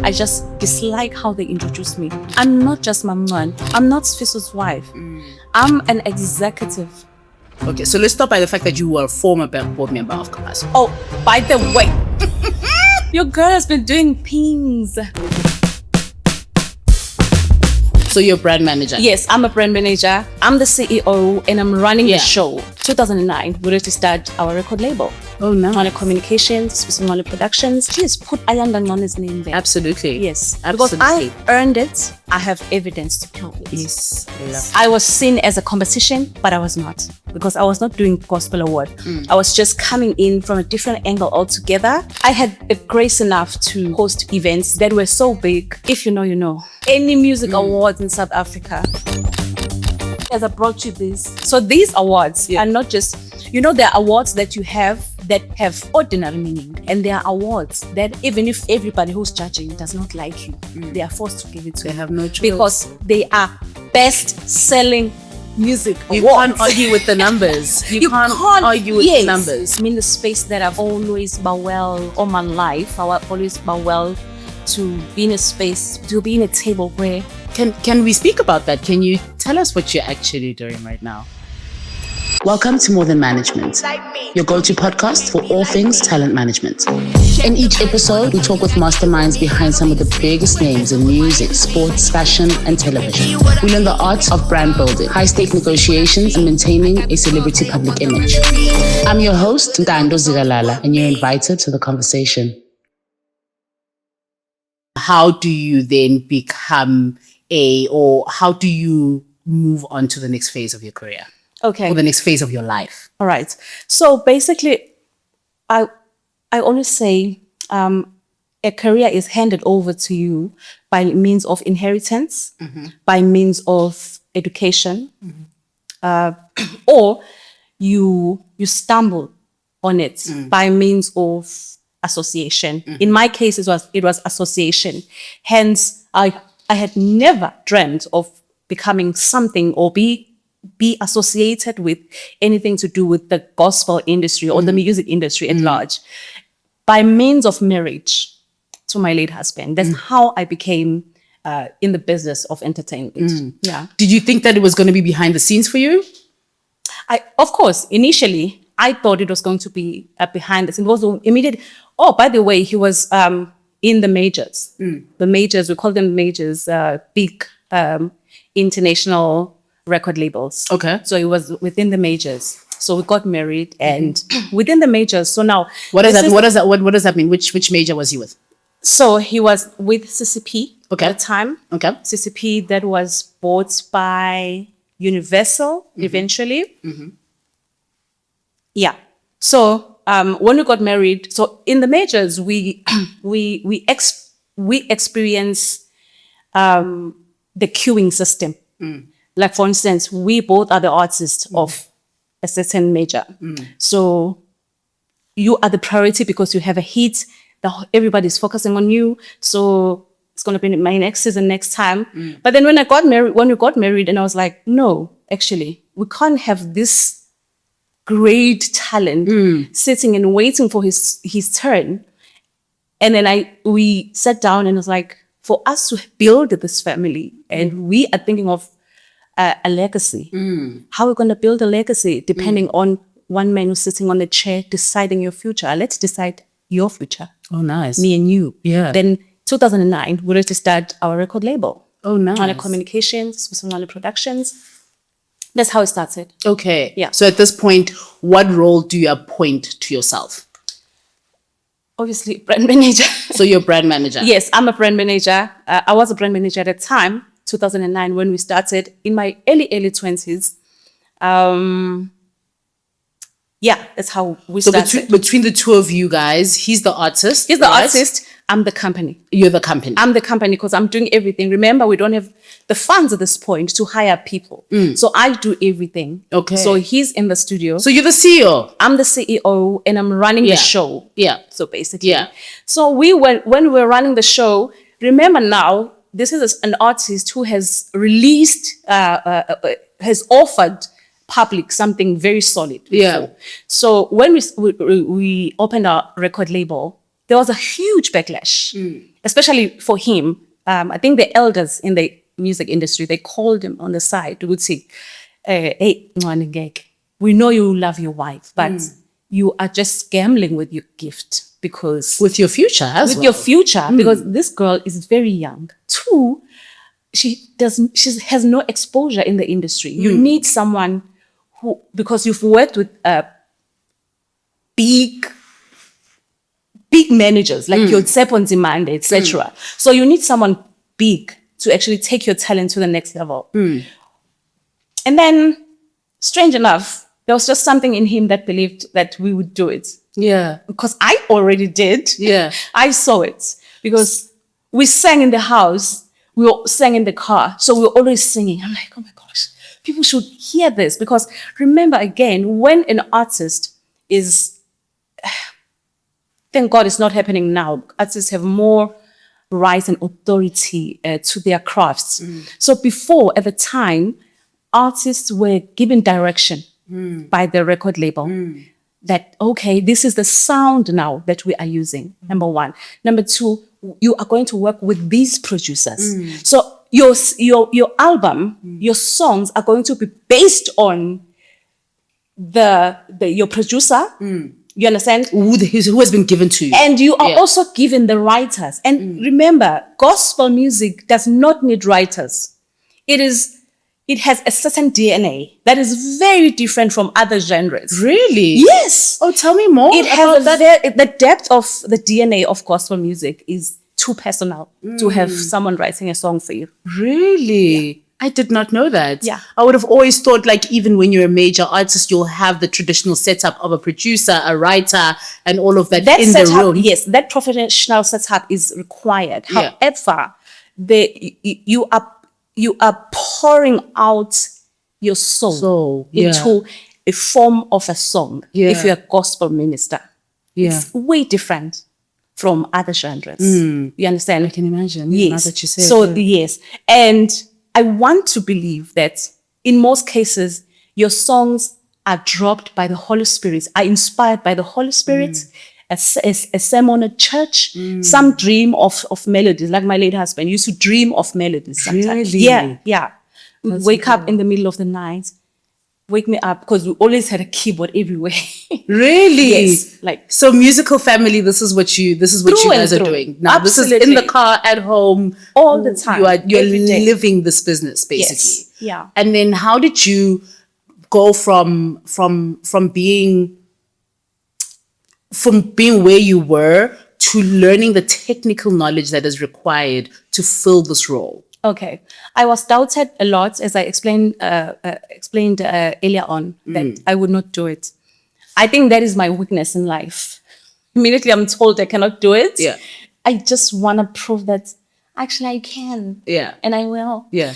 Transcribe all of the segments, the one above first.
I just dislike how they introduce me. I'm not just Ncwane. I'm not Sfiso's wife. I'm an executive. Okay, so let's start by the fact that you were a former board member of Commercializing. Oh, by the way, your girl has been doing things. So you're a brand manager? Yes, I'm a brand manager. I'm the CEO and I'm running the show. 2009, we registered our record label. Oh, nice. Ncwane Communications, Ncwane Productions. Please put Ayanda Ncwane's name there. Absolutely. Yes. Absolutely. Because I earned it, I have evidence to prove it. Yes. I was seen as a competition, but I was not. Because I was not doing gospel award. I was just coming in from a different angle altogether. I had a grace enough to host events that were so big. If you know, you know. Any music awards in South Africa. As I brought you this. So these awards are not just, there are awards that you have that have ordinary meaning. And there are awards that even if everybody who's judging does not like you, they are forced to give it to you. They have no choice. Because they are best-selling music You awards. can't argue with the numbers. You can't argue with the numbers. I'm in the space that I've always well all my life. I've always well to be in a space, to be in a table where... Can we speak about that? Can you tell us what you're actually doing right now? Welcome to More Than Management, your go-to podcast for all things talent management. In each episode, we talk with masterminds behind some of the biggest names in music, sports, fashion, and television. We learn the art of brand building, high-stake negotiations, and maintaining a celebrity public image. I'm your host, Ayanda Ncwane, and you're invited to the conversation. How do you then become or how do you move on to the next phase of your career? Okay. Or the next phase of your life? All right. So basically, I always say a career is handed over to you by means of inheritance, by means of education, or you stumble on it by means of association. In my case, it was association. Hence, I had never dreamt of becoming something or be associated with anything to do with the gospel industry or the music industry at large. By means of marriage to my late husband, that's how I became in the business of entertainment. Yeah. Did you think that it was going to be behind the scenes for you? Of course, initially, I thought it was going to be behind the scenes. It was immediate. Oh, by the way, he was in the majors. The majors, we call them majors, big international record labels. Okay. So it was within the majors. So we got married and within the majors. So now what does that mean? Which major was he with? So he was with CCP at the time. Okay. CCP that was bought by Universal eventually. Yeah. So when we got married, so in the majors we experience the queuing system. Like for instance, we both are the artists of a certain major. So you are the priority because you have a hit. Everybody's focusing on you. So it's going to be my next season next time. But then when we got married, and I was like, no, actually, we can't have this great talent sitting and waiting for his turn. And then we sat down and was like, for us to build this family, and we are thinking of a legacy. How are we going to build a legacy depending on one man who's sitting on a chair deciding your future? Let's decide your future. Oh, nice. Me and you. Yeah. Then 2009, we registered our record label. Oh, nice. Ncwane Communications, Ncwane Productions. That's how it started. Okay. Yeah. So at this point, what role do you appoint to yourself? Obviously, brand manager. So you're a brand manager? Yes, I'm a brand manager. I was a brand manager at the time, 2009, when we started in my early 20s. Yeah, that's how we started. So between the two of you guys, he's the artist. He's the artist. I'm the company. You're the company. I'm the company because I'm doing everything. Remember, we don't have the funds at this point to hire people. So I do everything. Okay. So he's in the studio. So you're the CEO. I'm the CEO and I'm running the show. Yeah. So basically. Yeah. So when we were running the show, remember now, this is an artist who has released, has offered public something very solid. Yeah. So when we opened our record label, there was a huge backlash, especially for him. I think the elders in the music industry, they called him on the side to say, hey, Ncwane ngeke, we know you love your wife, but you are just gambling with your gift because... With your future as well. With your future, because this girl is very young. 2, she has no exposure in the industry. You need someone who, because you've worked with big managers, like your Tsepon Zimande, etc. So you need someone big to actually take your talent to the next level. And then, strange enough, there was just something in him that believed that we would do it. Yeah. Because I already did. Yeah. I saw it. Because we sang in the house, we sang in the car. So we were always singing. I'm like, oh my gosh, people should hear this. Because remember, again, when an artist is... Thank God it's not happening now. Artists have more rights and authority to their crafts. So before, at the time, artists were given direction by the record label that, okay, this is the sound now that we are using, number 1. Number 2, you are going to work with these producers. So your album, your songs are going to be based on your producer. You understand? Who has been given to you. And you are also given the writers. And remember, gospel music does not need writers. It has a certain DNA that is very different from other genres. Really? Yes. Oh, tell me more. It has the depth of the DNA of gospel music is too personal to have someone writing a song for you. Really? Yeah. I did not know that. Yeah. I would have always thought, like, even when you're a major artist, you'll have the traditional setup of a producer, a writer, and all of that in the room. Yes, that professional setup is required. Yeah. However, you are pouring out your soul into a form of a song. If you're a gospel minister, it's way different from other genres. You understand? I can imagine. Yes. Now that you say so yes, and I want to believe that in most cases, your songs are dropped by the Holy Spirit, are inspired by the Holy Spirit, a sermon at church, some dream of melodies. Like my late husband used to dream of melodies sometimes. Really? Yeah. Wake up in the middle of the night, wake me up, because we always had a keyboard everywhere. Really? Yes. Like, so musical family, this is what you guys are doing. Now Absolutely. This is in the car, at home, all the time. You're living this business basically. Yes. Yeah. And then how did you go from being where you were to learning the technical knowledge that is required to fill this role? Okay, I was doubted a lot, as I explained earlier on, that I would not do it. I think that is my weakness in life. Immediately I'm told I cannot do it. Yeah. I just want to prove that actually I can. Yeah. And I will. Yeah.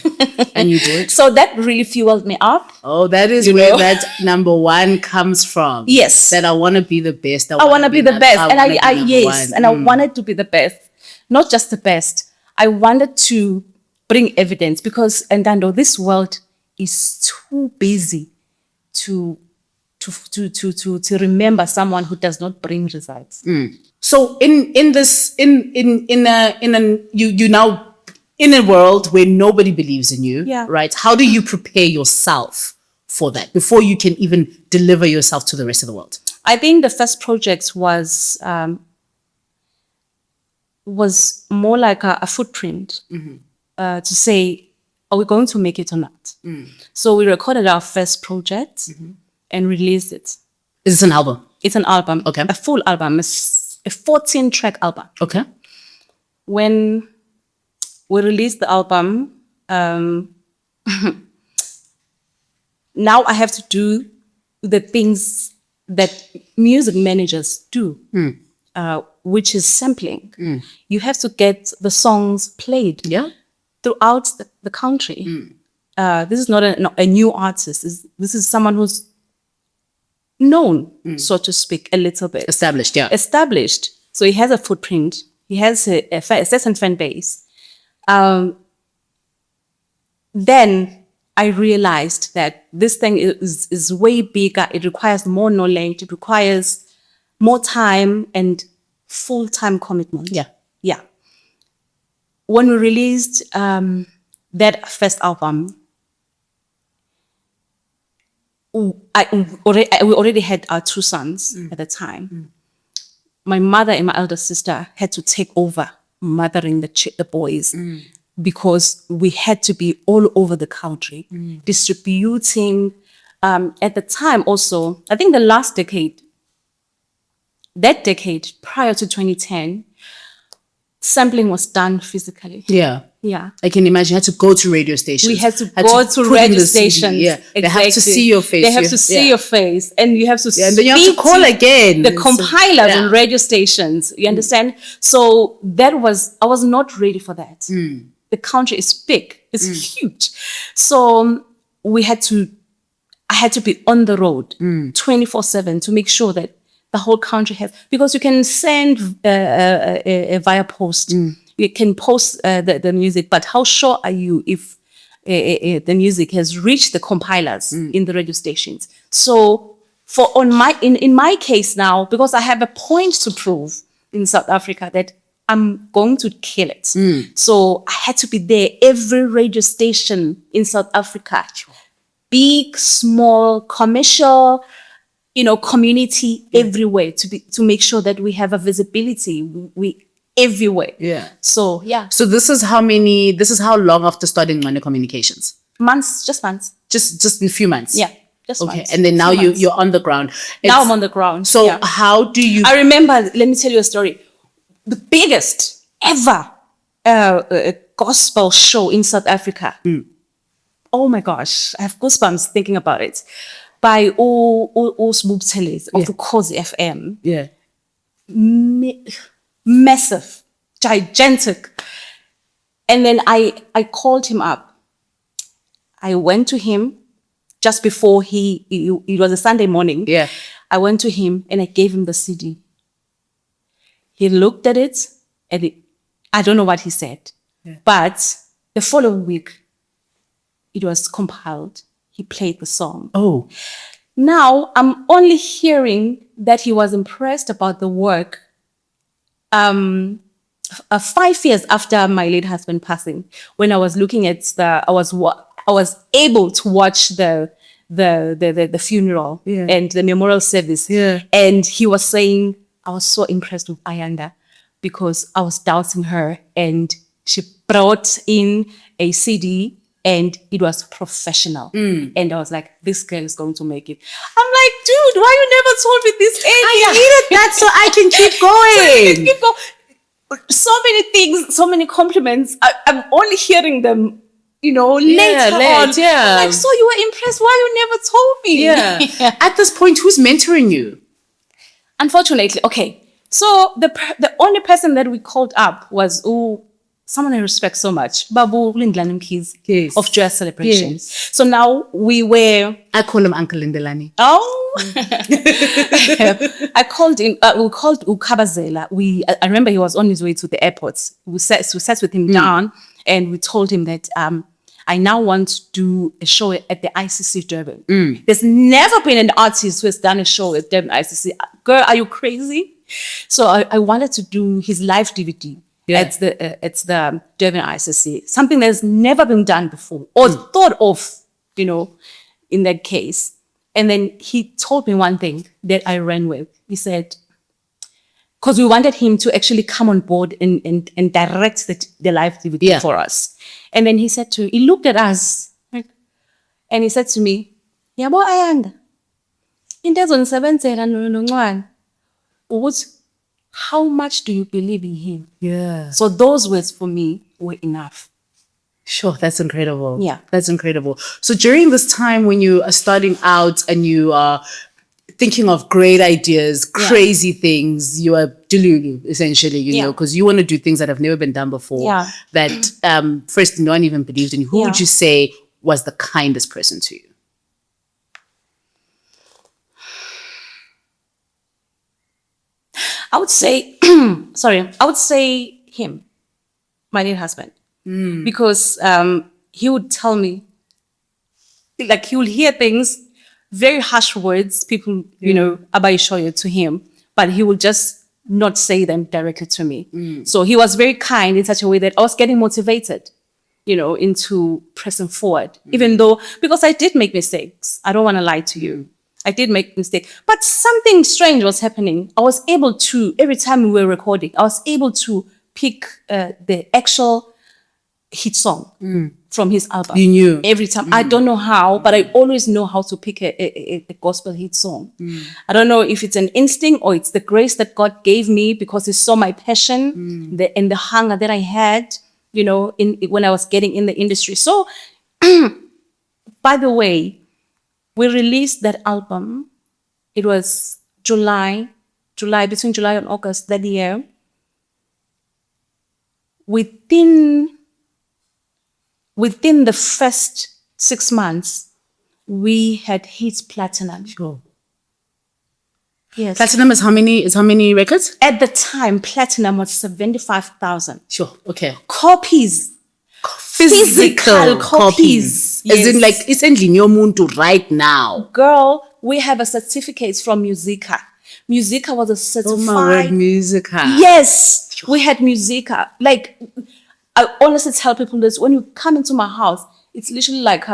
And you do it. So that really fueled me up. Oh, that is where that number 1 comes from. Yes. That I want to be the best. I want to be the best. And I wanted to be the best. Not just the best. I wanted to bring evidence, because Ntando, this world is too busy to remember someone who does not bring results. So you now in a world where nobody believes in you, right? How do you prepare yourself for that before you can even deliver yourself to the rest of the world? I think the first project was more like a footprint. To say, are we going to make it or not? So we recorded our first project and released it. Is this an album? It's an album. Okay. A full album. It's a 14-track album. Okay. When we released the album, now I have to do the things that music managers do, which is sampling. You have to get the songs played. Yeah. Throughout the country. This is not a new artist. This is someone who's known, so to speak, a little bit. Established, yeah. Established. So he has a footprint. He has a certain fan base. Then I realized that this thing is way bigger. It requires more knowledge. It requires more time and full-time commitment. Yeah. Yeah. When we released that first album, we already had our 2 sons at the time. My mother and my elder sister had to take over mothering the boys because we had to be all over the country distributing. At the time also, I think the last decade, that decade prior to 2010, sampling was done physically. Yeah. Yeah. I can imagine you had to go to radio stations. We had to go to put in radio the CD. stations. Yeah. Exactly. They have to see your face. They have to see your face. And you have to and then you have to call again. The compilers on radio stations. You understand? So I was not ready for that. The country is big. It's huge. So I had to be on the road 24/7 to make sure that the whole country has, because you can send via post. You can post the music, but how sure are you if the music has reached the compilers in the radio stations? So in my case now, because I have a point to prove in South Africa that I'm going to kill it. So I had to be there, every radio station in South Africa, big, small, commercial, community, everywhere, to make sure that we have a visibility. We everywhere. Yeah. So yeah. So this is how long after starting Ncwane Communications? Just months. Just in a few months. Yeah. Just okay. months. And then now you're on the ground. Now I'm on the ground. So yeah. How do you? I remember. Let me tell you a story. The biggest ever gospel show in South Africa. Oh my gosh, I have goosebumps thinking about it. By all Smooth of the Cause FM. Yeah. Massive, gigantic. And then I called him up. I went to him just before it was a Sunday morning. Yeah. I went to him and I gave him the CD. He looked at it and I don't know what he said. Yeah. But the following week, it was compiled. He played the song. Oh. Now I'm only hearing that he was impressed about the work 5 years after my late husband passing, when I was looking at I was able to watch the funeral and the memorial service. Yeah. And he was saying, I was so impressed with Ayanda because I was doubting her and she brought in a CD and it was professional. And I was like, this girl is going to make it. I'm like, dude, why you never told me this earlier? I needed that so I can keep going. So many things, so many compliments. I'm only hearing them, later on. Yeah. Like, so you were impressed. Why you never told me? Yeah. At this point, who's mentoring you? Unfortunately, okay. So the only person that we called up was someone I respect so much, Babu Lindlani of Joyous Celebrations. Yes. So now I call him Uncle Lindelani. Oh, I called him. We called Ukabazela. I remember he was on his way to the airport. We sat with him down and we told him that I now want to do a show at the ICC Durban. There's never been an artist who has done a show at Durban ICC. Girl, are you crazy? So I wanted to do his live DVD. Yeah. It's the Durban ICC, something that's never been done before or thought of, in that case. And then he told me one thing that I ran with. He said, because we wanted him to actually come on board and direct the live DVD for us. And then he looked at us and he said to me, Yabo Ayanda, into ezongisebenzela noNcwane, ukuthi how much do you believe in him? Yeah. So those words for me were enough. Sure, that's incredible. Yeah. That's incredible. So during this time when you are starting out and you are thinking of great ideas, crazy things, you are delulu, essentially, you know, because you want to do things that have never been done before, that first no one even believed in you. Who would you say was the kindest person to you? I would say, I would say him, my late husband, because he would tell me, like he would hear things, very harsh words, people, abayishoyo to him, but he would just not say them directly to me. So he was very kind in such a way that I was getting motivated, into pressing forward, even though, because I did make mistakes. I don't want to lie to you. I did make mistakes, but something strange was happening. I was able to, every time we were recording, I was able to pick the actual hit song from his album. You knew? Every time. I don't know how, but I always know how to pick a gospel hit song. I don't know if it's an instinct or it's the grace that God gave me because he saw my passion and the hunger that I had, when I was getting in the industry. So, by the way, we released that album. It was July, between July and August that year. Within the first 6 months, we had hit platinum. Sure. Yes. Platinum is how many records? At the time, platinum was 75,000. Sure. Okay. Copies. Physical copies. Yes. As in, like, essentially, Nyomuntu right now. Girl, we have a certificate from Musica. Musica was a certified. Oh my word, Musica. Yes, we had Musica. Like, I honestly tell people this, when you come into my house, it's literally like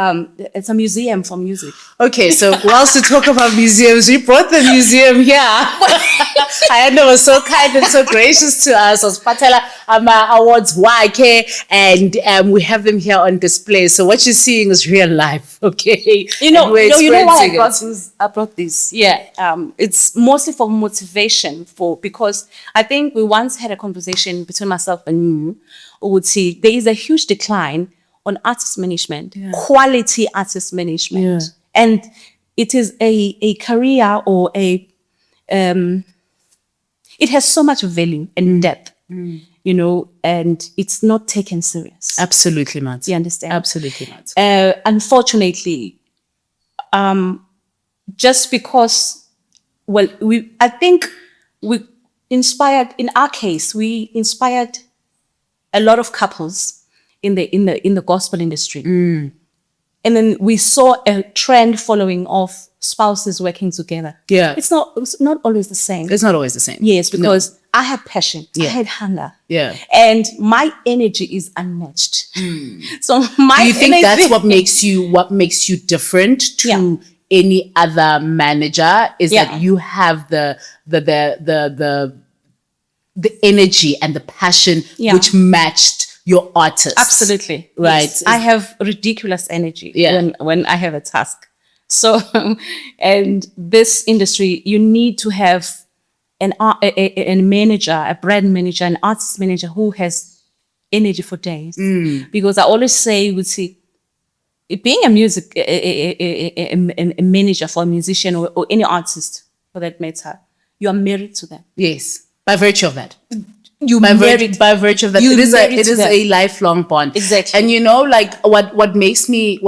it's a museum for music. Okay, so whilst to talk about museums, we brought the museum here. Ayanda was so kind and so gracious to us. As Patela Awards YK, and we have them here on display. So what you're seeing is real life, okay? You know why I brought this? Yeah, it's mostly for motivation, because I think we once had a conversation between myself and you, who would see there is a huge decline on artist management, quality artist management. And it is a career or it has so much value and depth, and it's not taken serious. Absolutely not. You understand? Absolutely not. Unfortunately, just because, I think we inspired, in our case, we inspired a lot of couples in the gospel industry. And then we saw a trend following of spouses working together. Yeah. It's not always the same. It's not always the same. Yes, because I had passion. I had hunger. Yeah. And my energy is unmatched. So do you think that's what makes you different to any other manager, is that you have the energy and the passion which matched your artist? Absolutely. Right. Yes. I have ridiculous energy when I have a task. So, and this industry, you need to have a manager, a brand manager, an artist manager who has energy for days. Because I always say, being a manager for a musician or any artist for that matter, you are married to them. Yes. By virtue of that. By virtue of that, it is a lifelong bond. Exactly. And what makes me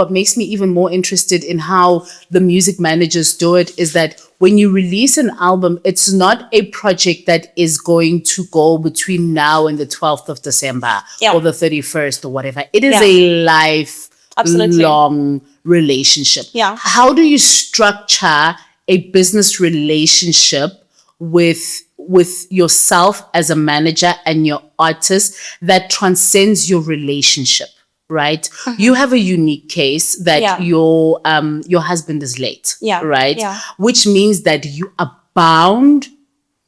even more interested in how the music managers do it is that when you release an album, it's not a project that is going to go between now and the 12th of December or the 31st or whatever. It is a lifelong relationship. Yeah. How do you structure a business relationship with yourself as a manager and your artist that transcends your relationship, right? You have a unique case that your husband is late, right? Yeah. Which means that you are bound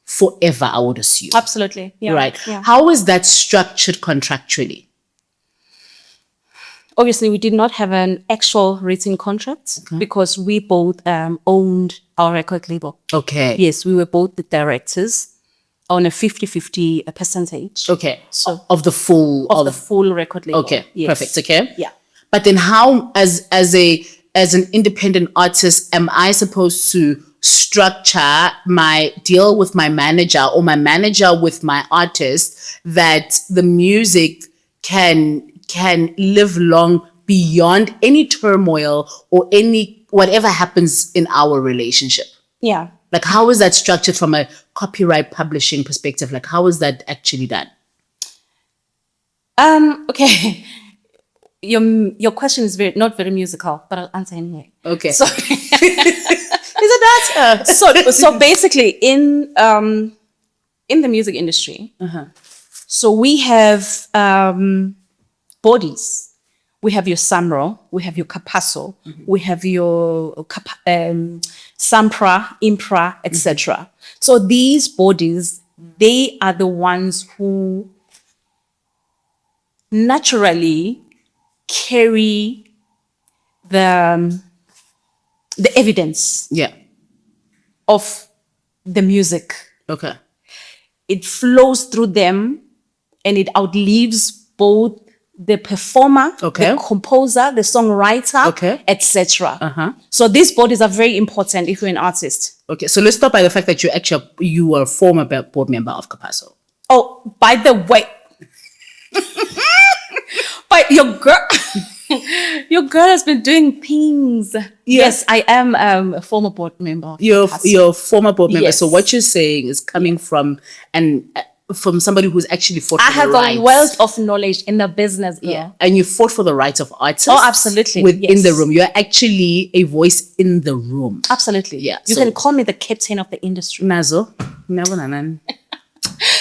forever, I would assume. Absolutely. Yeah. Right. Yeah. How is that structured contractually? Obviously, we did not have an actual written contract because we both owned our record label. Okay. Yes, we were both the directors on a 50-50 percentage. Okay. So of the full record label. Okay. Yes. Perfect. Okay. Yeah. But then how, as an independent artist, am I supposed to structure my deal with my manager or my manager with my artist that the music can live long beyond any turmoil or any whatever happens in our relationship? Yeah. Like, how is that structured from a copyright publishing perspective? Like, how is that actually done? Okay. Your question is not very musical, but I'll answer anyway. Okay. So, is it that? So basically, in in the music industry, so we have bodies. We have your Samro, we have your Capasso, we have your Sampra, Impra, etc. So these bodies, they are the ones who naturally carry the evidence of the music. Okay. It flows through them and it outlives both the performer, the composer, the songwriter, etc. So these bodies are very important if you're an artist. Okay, so let's start by the fact that you were a former board member of Capasso. Oh, by the way, but your girl has been doing things. Yes, I am a former board member. You're a former board member. Yes. So what you're saying is coming from from somebody who's actually fought for I have the rights. a wealth of knowledge in the business. Yeah. And you fought for the rights of artists. Oh, absolutely. Within the room. You're actually a voice in the room. Absolutely. Yeah. You can call me the captain of the industry. Nazo.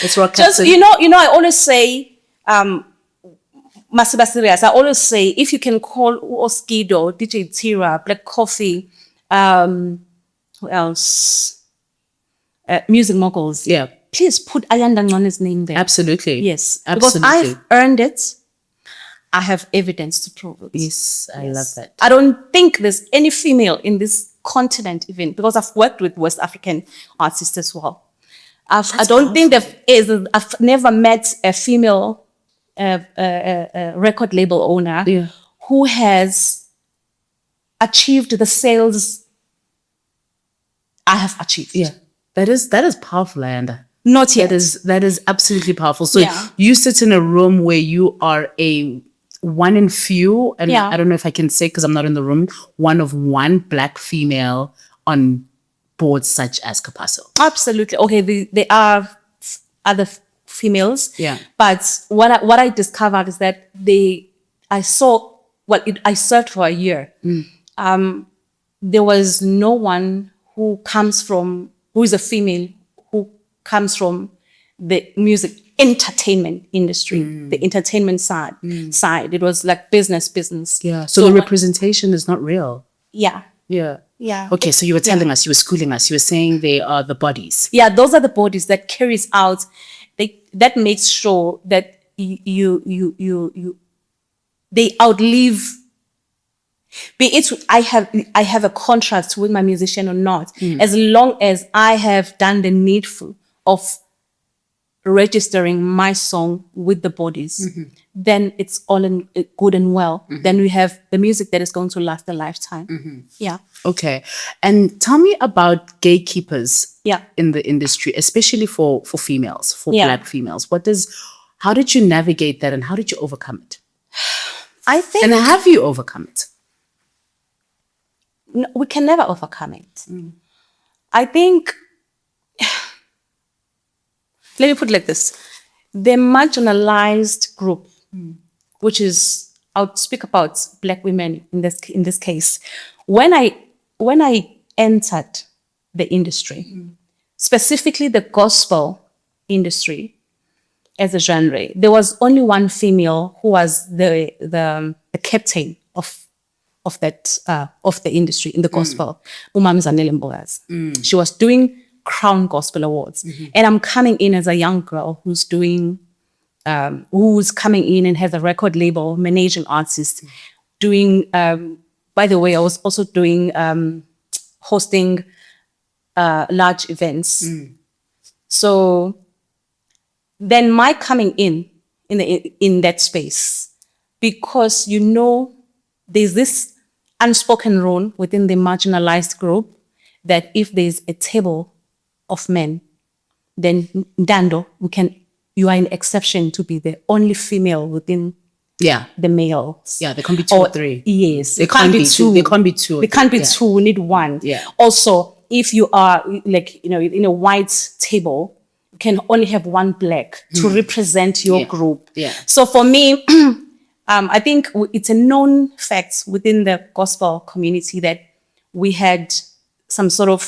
It's rock Just, captain. you know, I always say, Masiba serious. I always say, if you can call Oskido, DJ Tira, Black Coffee, who else? Music moguls. Yeah. Please put Ayanda Ncwane's name there. Absolutely. Yes. Absolutely. Because I've earned it. I have evidence to prove it. Yes, I love that. I don't think there's any female in this continent even, because I've worked with West African artists as well. I've never met a female record label owner who has achieved the sales I have achieved. Yeah. That is powerful, Ayanda. Not yet. That is absolutely powerful. So you sit in a room where you are a one in few, and I don't know if I can say because I'm not in the room, one of one Black female on boards such as Capasso. Absolutely. Okay, there are other females. Yeah. But what I discovered is that I served for a year. There was no one who is a female who comes from the music entertainment industry, the entertainment side. It was like business. Yeah. So the representation is not real. Yeah. Yeah. Yeah. Okay, so you were telling us, you were schooling us, you were saying they are the bodies. Yeah, those are the bodies that carries out, that makes sure that they outlive. Be it I have a contract with my musician or not, as long as I have done the needful of registering my song with the bodies, then it's all good and well. Then we have the music that is going to last a lifetime. Yeah. Okay. And tell me about gatekeepers in the industry, especially for females, for Black females. How did you navigate that and how did you overcome it? And have you overcome it? No, we can never overcome it. I think, let me put it like this. The marginalized group, which is, I'll speak about Black women in this case. When I entered the industry, specifically the gospel industry as a genre, there was only one female who was the captain of the industry in the gospel, Umam Zanele Mboaz. She was doing Crown Gospel Awards. And I'm coming in as a young girl who's coming in and has a record label, managing artists, doing, by the way, I was also doing, hosting large events. So then my coming in that space, because there's this unspoken rule within the marginalized group that if there's a table of men, then Dando, you are an exception to be the only female within the males. Yeah, there can be two or three. Yes. There can't be two. There can't be two. There can't be two. We need one. Yeah. Also, if you are in a white table, you can only have one Black to represent your group. Yeah. So for me, I think it's a known fact within the gospel community that we had some sort of,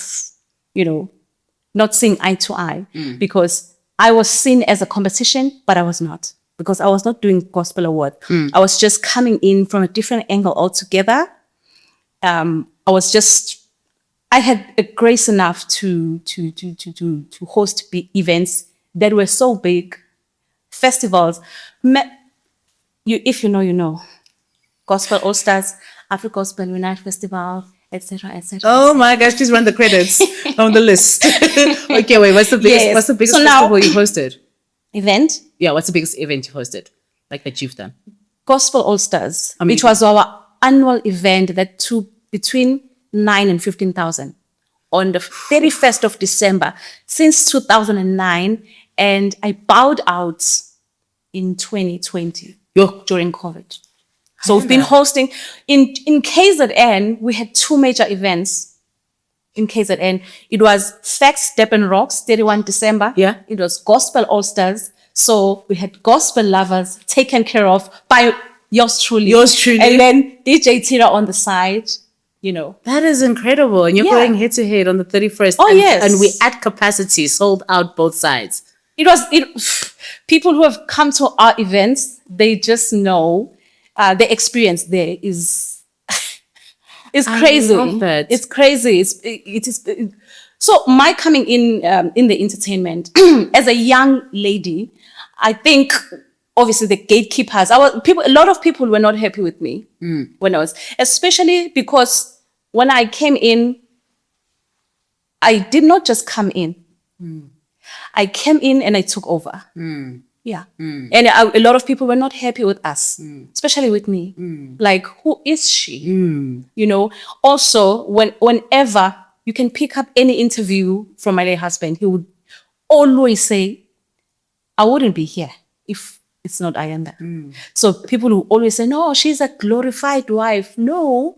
not seeing eye to eye, because I was seen as a competition, but I was not, because I was not doing gospel award. I was just coming in from a different angle altogether. I had a grace enough to host events that were so big, festivals. If you know, you know. Gospel All Stars, Africa Gospel Unite Festival, etc., etc. Oh my gosh, please run the credits on the list. Okay, wait, what's the biggest Yes. what's the biggest So now- festival you hosted? Event, Yeah, what's the biggest event you hosted? Like that you've done? Gospel All Stars, Amazing. which was our annual event that took between 9 and 15,000 on the 31st of December since 2009. And I bowed out in 2020 during COVID. So we've been hosting in KZN. We had 2 major events in KZN. It was Facts, Step and Rocks, 31 December. Yeah. It was Gospel All Stars. So we had gospel lovers taken care of by yours truly. And then DJ Tira on the side, you know. That is incredible. And you're Yeah. going head to head on the 31st. Oh, and, yes. And we at capacity, sold out both sides. People who have come to our events, they just know the experience there is crazy. I love that. It's crazy. So my coming in the entertainment as a young lady, I think obviously the gatekeepers. A lot of people were not happy with me when I was, especially because when I came in, I did not just come in. I came in and I took over. Yeah. And a lot of people were not happy with us, especially with me. Like, who is she? You know, also, whenever you can pick up any interview from my late husband, he would always say, I wouldn't be here if it's not Ayanda. So people will always say, no, she's a glorified wife. No,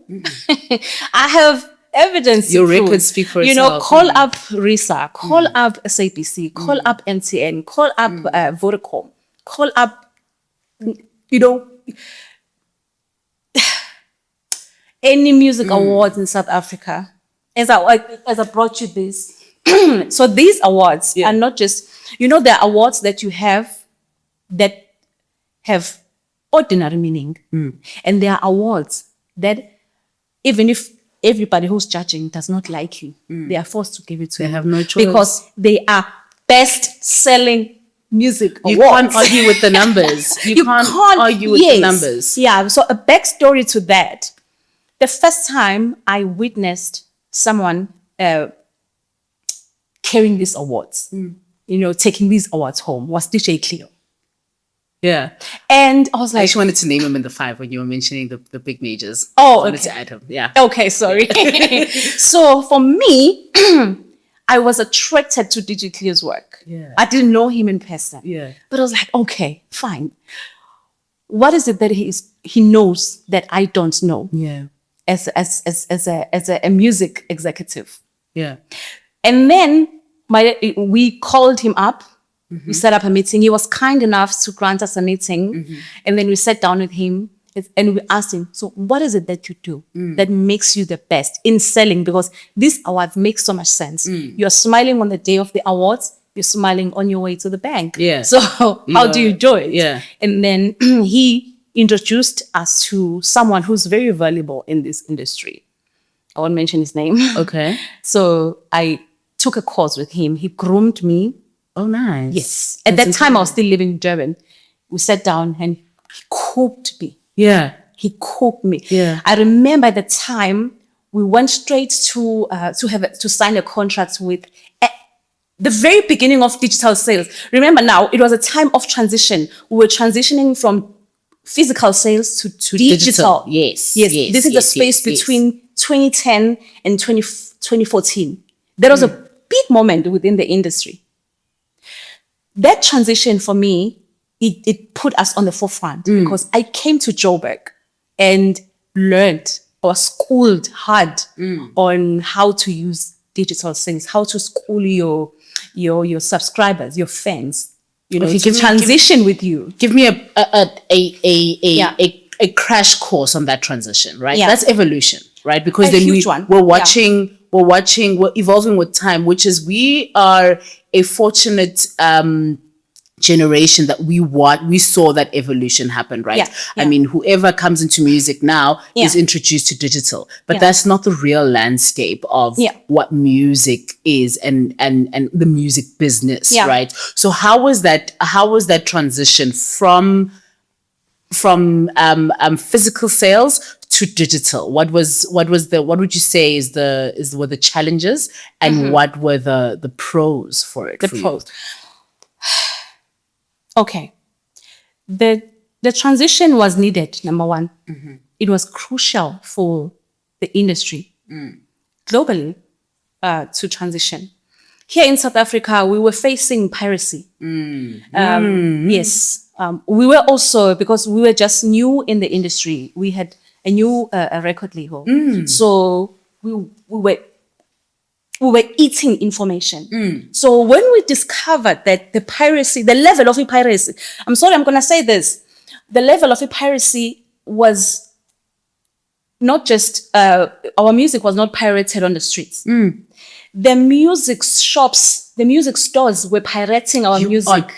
I have evidence. Your to prove. records speak for You itself. know, call up RISA, call up SABC, call up MTN, call up Vodacom, call up, you know, any music awards in South Africa. As I brought you this. So these awards are not just, you know, there are awards that you have that have ordinary meaning. And there are awards that even if everybody who's judging does not like you, they are forced to give it to you. They have no choice. Because they are best-selling music awards. You can't argue with the numbers. You can't argue with the numbers. Yeah, so a backstory to that. The first time I witnessed someone carrying these awards, you know, taking these awards home was DJ Cleo. Yeah. And I was I like, actually wanted to name him in the 5 when you were mentioning the big majors. Oh, I wanted okay. to add him. Yeah. okay, sorry. So for me, I was attracted to DJ Cleo's work. Yeah. I didn't know him in person. Yeah. But I was like, okay, fine. What is it that he knows that I don't know Yeah. as a music executive? Yeah. And then we called him up. We set up a meeting. He was kind enough to grant us a meeting. And then we sat down with him and we asked him, so what is it that you do that makes you the best in selling? Because these awards make so much sense. You're smiling on the day of the awards. You're smiling on your way to the bank. Yeah. So how do you do it? Yeah. And then he introduced us to someone who's very valuable in this industry. I won't mention his name. Okay. So I took a course with him. He groomed me. Oh, nice. Yes. At that time, I was still living in Durban. We sat down and he cooked me. Yeah. He cooked me. Yeah. I remember at the time we went straight to sign a contract with the very beginning of digital sales. Remember now, it was a time of transition. We were transitioning from physical sales to digital. Yes. Yes. This is the space between 2010 and 2014. There was a big moment within the industry. That transition for me, it put us on the forefront because I came to Joburg and learned or schooled hard on how to use digital things, how to school your subscribers, your fans, you know, to transition with you. Give me a crash course on that transition, right? Yeah. That's evolution, right? Because A then huge one. we're watching we're evolving with time, which is we are a fortunate generation that we saw that evolution happen, right? Yeah. I mean, whoever comes into music now is introduced to digital, but that's not the real landscape of what music is and the music business, right? So how was that transition from physical sales to digital? What would you say were the challenges, and what were the pros for it? Pros. Okay. The transition was needed, number one. It was crucial for the industry globally to transition. Here in South Africa, we were facing piracy. Yes. We were also, because we were just new in the industry, we had a new record label. So we were eating information. So when we discovered that the level of piracy, I'm sorry, I'm going to say this, the level of piracy was not just, our music was not pirated on the streets. The music shops, the music stores were pirating our music.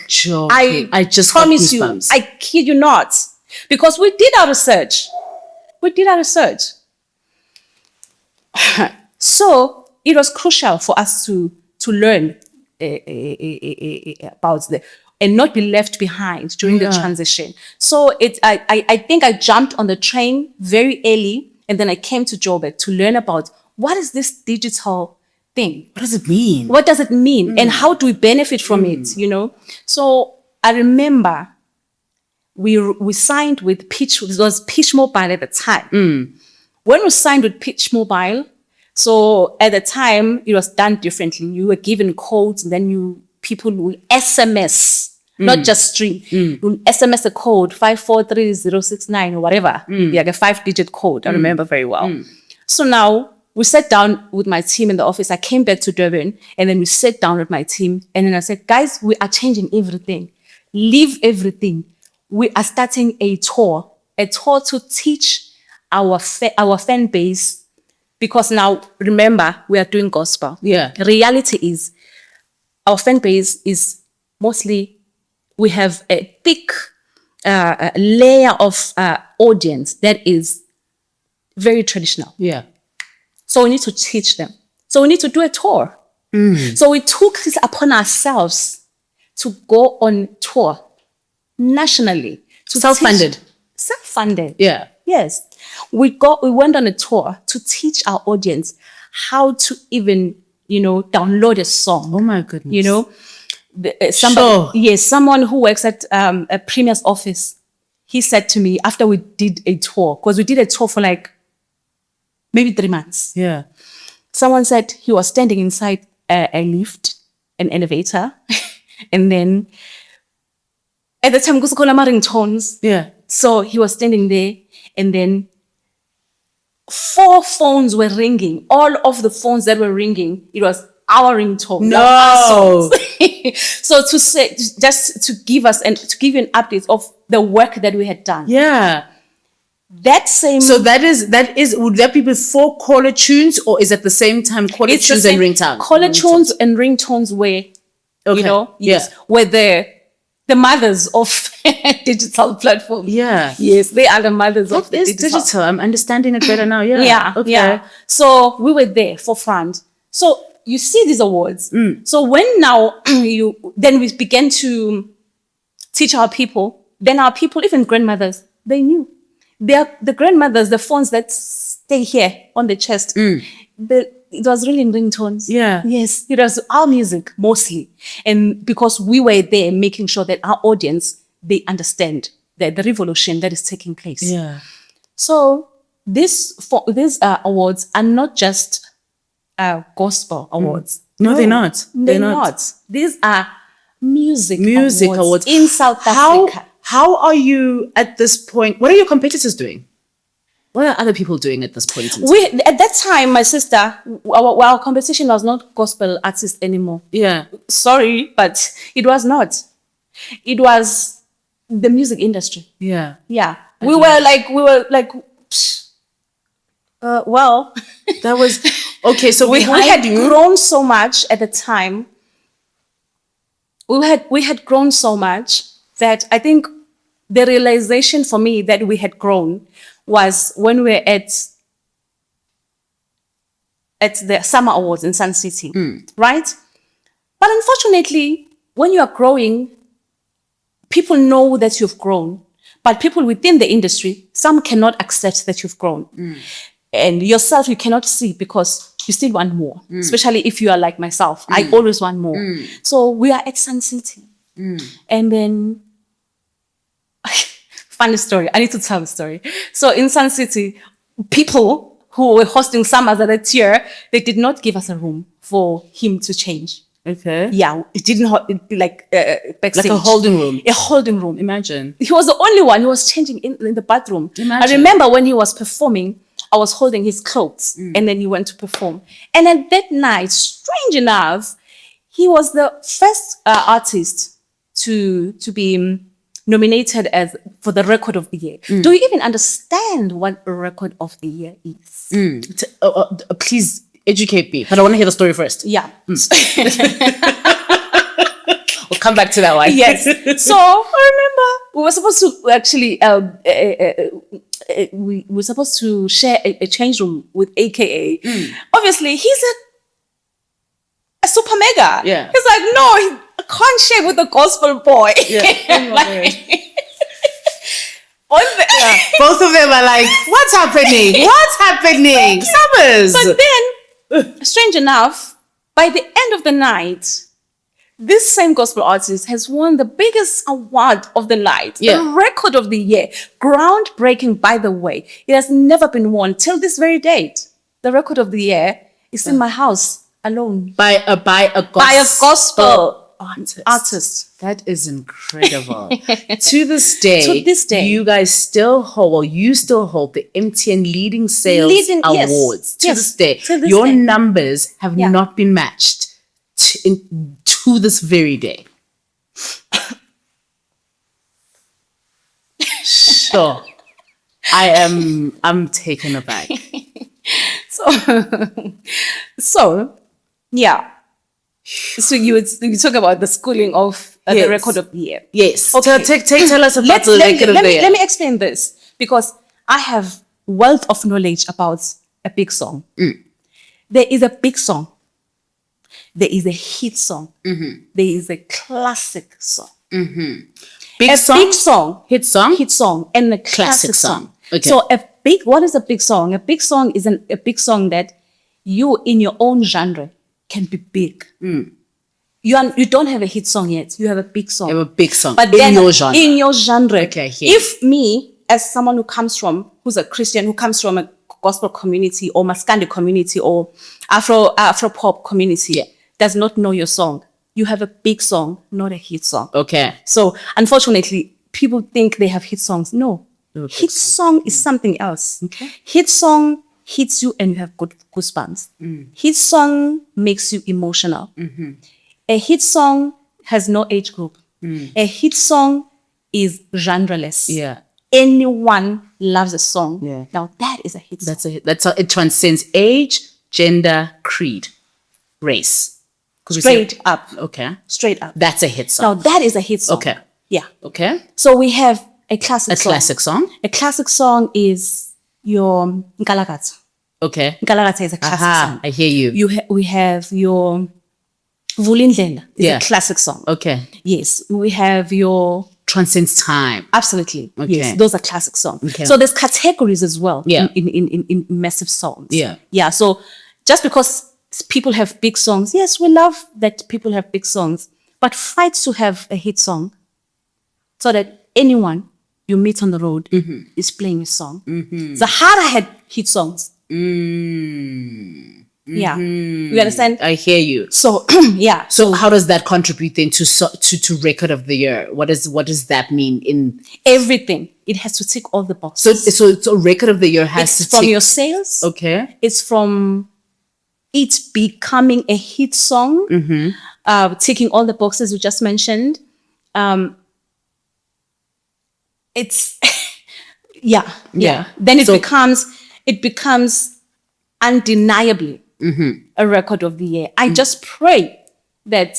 I just promise you, I kid you not, because we did our research. So it was crucial for us to learn about and not be left behind during the transition. So I think I jumped on the train very early, and then I came to Joburg to learn about what is this digital thing? What does it mean? What does it mean? And how do we benefit from it, you know? So I remember we signed with Pitch, it was Pitch Mobile at the time. When we signed with Pitch Mobile, so at the time it was done differently. You were given codes, and then people will SMS, not just stream. You'll SMS the code 543069 or whatever. Like a 5-digit code. I remember very well. So now we sat down with my team in the office. I came back to Durban, and then we sat down with my team, and then I said, guys, we are changing everything. Leave everything. We are starting a tour to teach our fan base, because now, remember, we are doing gospel. Reality is our fan base is mostly, we have a thick layer of audience that is very traditional. So we need to teach them. So we need to do a tour. So we took this upon ourselves to go on tour nationally. Self-funded. Self-funded. Yeah. Yes. We went on a tour to teach our audience how to even, download a song. Oh my goodness. Someone who works at a premier's office, he said to me after we did a tour, because we did a tour for like maybe 3 months. Someone said he was standing inside a lift, an elevator, and then at the time, because ringtones. So he was standing there, and then 4 phones were ringing. All of the phones that were ringing, it was our ringtone. No. So to say, just to give us and to give you an update of the work that we had done. So that is would that be before caller tunes, or is at the same time caller tunes and ringtones? Caller tunes and ringtones were the mothers of digital platforms. Yes, they are the mothers of the digital. I'm understanding it better now. So we were there for front. So you see these awards. So when now then we began to teach our people, then our people, even grandmothers, they knew. The grandmothers, the phones that stay here on the chest, it was really in ringtones. Yes, it was our music mostly. And because we were there making sure that our audience, they understand the revolution that is taking place. So these awards are not just gospel awards. No, they're not. They're not. These are music awards in South Africa. How are you at this point? What are your competitors doing? What are other people doing at this point in time? At that time, my sister, our competition was not gospel artists anymore. Sorry, but it was not. It was the music industry. We were like Well, That was okay. So we behind had you, grown so much at the time. We had grown so much that I think the realization for me that we had grown was when we were at the Summer Awards in Sun City, right? But unfortunately, when you are growing, people know that you've grown, but people within the industry, some cannot accept that you've grown. And yourself, you cannot see because you still want more, especially if you are like myself. I always want more. So we are at Sun City. And then, funny story, I need to tell the story. So in Sun City, people who were hosting summers at that year, they did not give us a room for him to change. okay, Yeah, it didn't backstage. like a holding room. A holding room. Imagine. He was the only one who was changing in the bathroom. Imagine. I remember when he was performing, I was holding his clothes and then he went to perform. And then that night, strange enough, he was the first artist to be nominated for the record of the year. Do you even understand what a record of the year is? Please educate me, but I want to hear the story first. Yeah. We'll come back to that one. Yes. So I remember we were supposed to actually we were supposed to share a change room with AKA. Obviously, he's a super mega. Yeah. He's like, no, I can't share with the gospel boy. Yeah. Yeah. Both of them are like, what's happening? What's happening? Summers. But then, strange enough, by the end of the night, this same gospel artist has won the biggest award of the night, the record of the year. Groundbreaking, by the way. It has never been won till this very date. The record of the year is in my house alone. By a gospel artist. That is incredible. To this day, you guys still hold the MTN Leading Sales Awards. Yes. To this day, To this your day. numbers have not been matched to this very day. Sure. I'm taken aback. So yeah. So you talk about the schooling of the record of the year. Yes. Okay. Tell us about the record of the year. Let me explain this because I have wealth of knowledge about a big song. There is a big song. There is a hit song. There is a classic song. Big song, hit song, and a classic song. Okay. So what is a big song? A big song is a big song that you in your own genre can be big. You don't have a hit song yet. You have a big song. You have a big song. But in your genre. In your genre. Okay, here. If me, as someone who's a Christian, who comes from a gospel community or Maskandi community or Afro pop community, does not know your song, you have a big song, not a hit song. Okay. So unfortunately, people think they have hit songs. No. Hit song is something else. Okay. Hit song hits you and you have good goosebumps. Hit song makes you emotional. A hit song has no age group. A hit song is genreless. Yeah. Anyone loves a song. Yeah. Now that is a hit song. That's it transcends age, gender, creed, race. Straight up. Okay. Straight up. That's a hit song. Now that is a hit song. Okay. Yeah. Okay. So we have a classic song. Classic song. A classic song is your Nkalakatha. Okay. Nkalakatha is a classic song. I hear you. We have your Vulindlela. It's a classic song. Okay. Yes. We have your Transcends time. Absolutely. Okay. Yes. Those are classic songs. Okay. So there's categories as well. Yeah. In massive songs. Yeah. Yeah. So just because people have big songs, yes, we love that people have big songs, but fight to have a hit song so that anyone you meet on the road is playing a song. Zahara had hit songs. Yeah. You understand? I hear you. So yeah. So how does that contribute then to record of the year? What does that mean in everything? It has to tick all the boxes. So record of the year has it's to from tick. your sales. Okay. It's from it becoming a hit song, ticking all the boxes you just mentioned. It's yeah. Then it becomes undeniably a record of the year. I just pray that,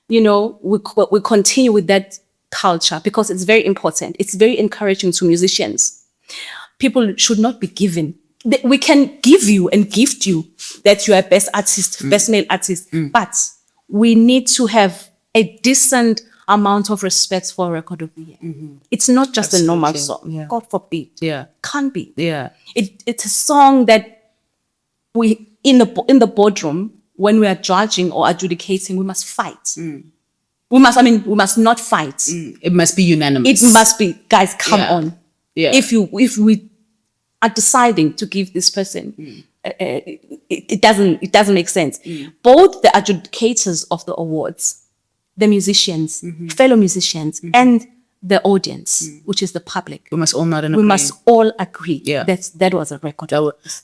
we continue with that culture, because it's very important. It's very encouraging to musicians. People should not be given. We can give you and gift you that you are best artist, best male artist, but we need to have a decent amount of respect for a record of the year. It's not just a normal song. Yeah. God forbid. Yeah. Can't be. Yeah. It's a song that we in the boardroom, when we are judging or adjudicating, we must fight. We must not fight. It must be unanimous. It must be, guys, come on. Yeah. If we are deciding to give this person, it doesn't make sense. Both the adjudicators of the awards, the musicians, fellow musicians, and the audience, which is the public. We must all not agree. We must all agree Yeah. that was a record.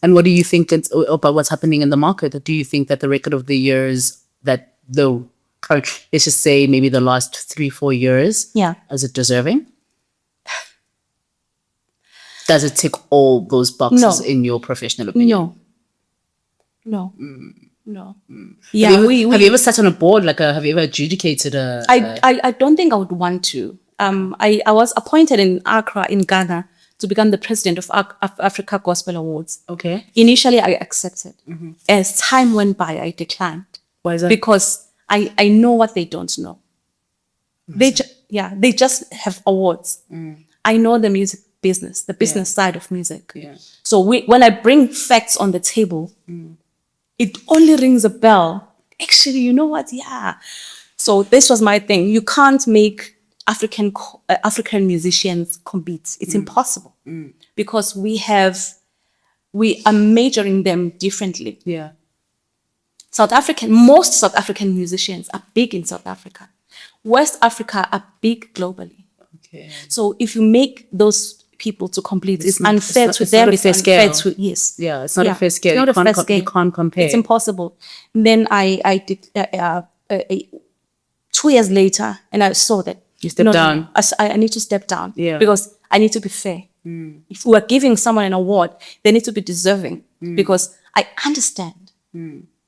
And what do you think about what's happening in the market? Do you think that the record of the years that the current, let's just say maybe the last 3-4 years, is it deserving? Does it tick all those boxes in your professional opinion? No. Yeah, have you ever sat on a board? Have you ever adjudicated a? I don't think I would want to. I was appointed in Accra, in Ghana, to become the president of Africa Gospel Awards. Okay. Initially, I accepted. As time went by, I declined. Why is that? Because I know what they don't know. They just have awards. I know the music business, the business side of music. Yeah. So when I bring facts on the table, it only rings a bell. Actually, you know what? Yeah. So this was my thing. You can't make African musicians compete. It's impossible because we are measuring them differently. Yeah. Most South African musicians are big in South Africa. West Africa are big globally. Okay. So if you make those people to complete, it's unfair to them. It's unfair to yes. Yeah, it's not a fair scale. It's not a fair scale. You can't compare. It's impossible. And then I did 2 years later, and I saw that you stepped down. I need to step down. Yeah. Because I need to be fair. If we are giving someone an award, they need to be deserving because I understand.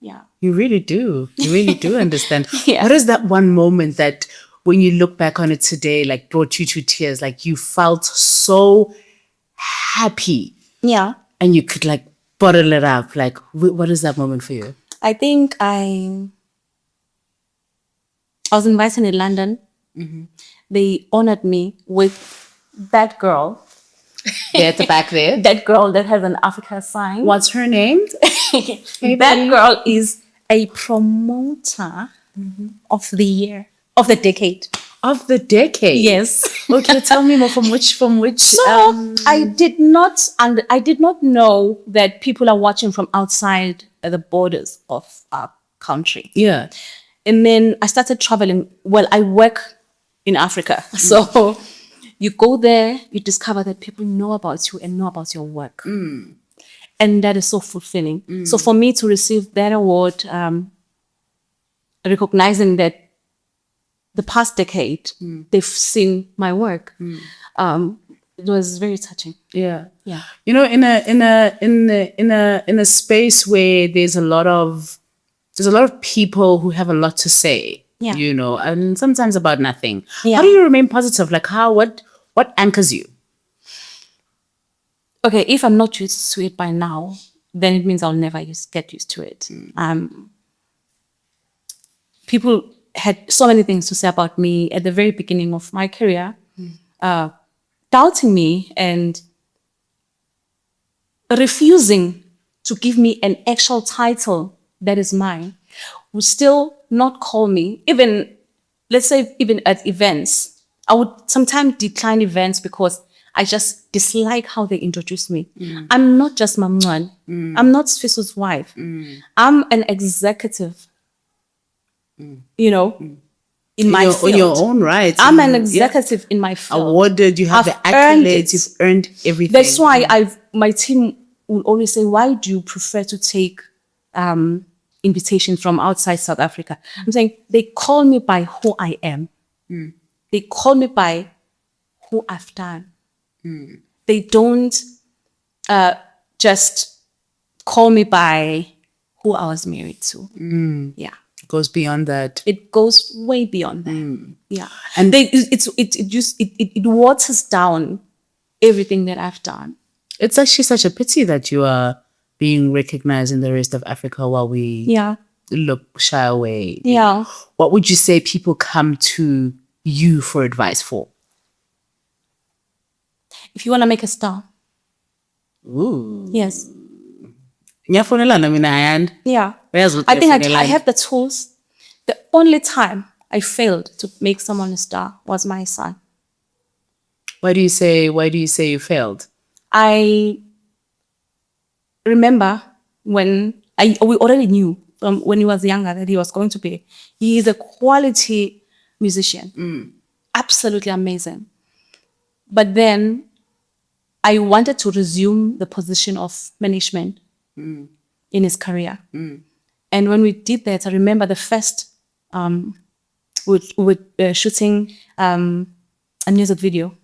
Yeah. You really do. You really do understand. Yeah. What is that one moment that when you look back on it today, brought you to tears? You felt so happy. Yeah. And you could bottle it up. What is that moment for you? I think I was invited in London. They honored me with that girl. There at the back there. That girl that has an Africa sign. What's her name? That girl is a promoter of the year, of the decade. Of the decade? Yes. Okay, tell me more from which So I did not know that people are watching from outside the borders of our country. Yeah. And then I started traveling. Well, I work in Africa. So you go there, you discover that people know about you and know about your work. And that is so fulfilling. So for me to receive that award, recognizing that the past decade, they've seen my work, it was very touching. Yeah. Yeah. In a space where there's a lot of people who have a lot to say. Yeah. And sometimes about nothing. Yeah. How do you remain positive? What anchors you? Okay, if I'm not used to it by now, then it means I'll never get used to it. People had so many things to say about me at the very beginning of my career, doubting me and refusing to give me an actual title that is mine, would still not call me. Even, let's say, even at events, I would sometimes decline events because I just dislike how they introduce me. I'm not just Ncwane. I'm not Sfiso's wife. I'm an executive, in my field. In your own right. I'm an executive in my field. Awarded, you have the accolades, you've earned everything. That's why my team will always say, why do you prefer to take invitations from outside South Africa? I'm saying they call me by who I am. They call me by who I've done. They don't just call me by who I was married to. Yeah. It goes beyond that. It goes way beyond that. Yeah. And it waters down everything that I've done. It's actually such a pity that you are being recognized in the rest of Africa while we look shy away. Yeah. What would you say people come to you for advice for? If you want to make a star. Ooh. Yes. Yeah. I think I have the tools. The only time I failed to make someone a star was my son. Why do you say you failed? I remember when we already knew from when he was younger that he was going to be. He is a quality musician. Absolutely amazing. But then I wanted to resume the position of management in his career. And when we did that, I remember the first, with shooting a music video.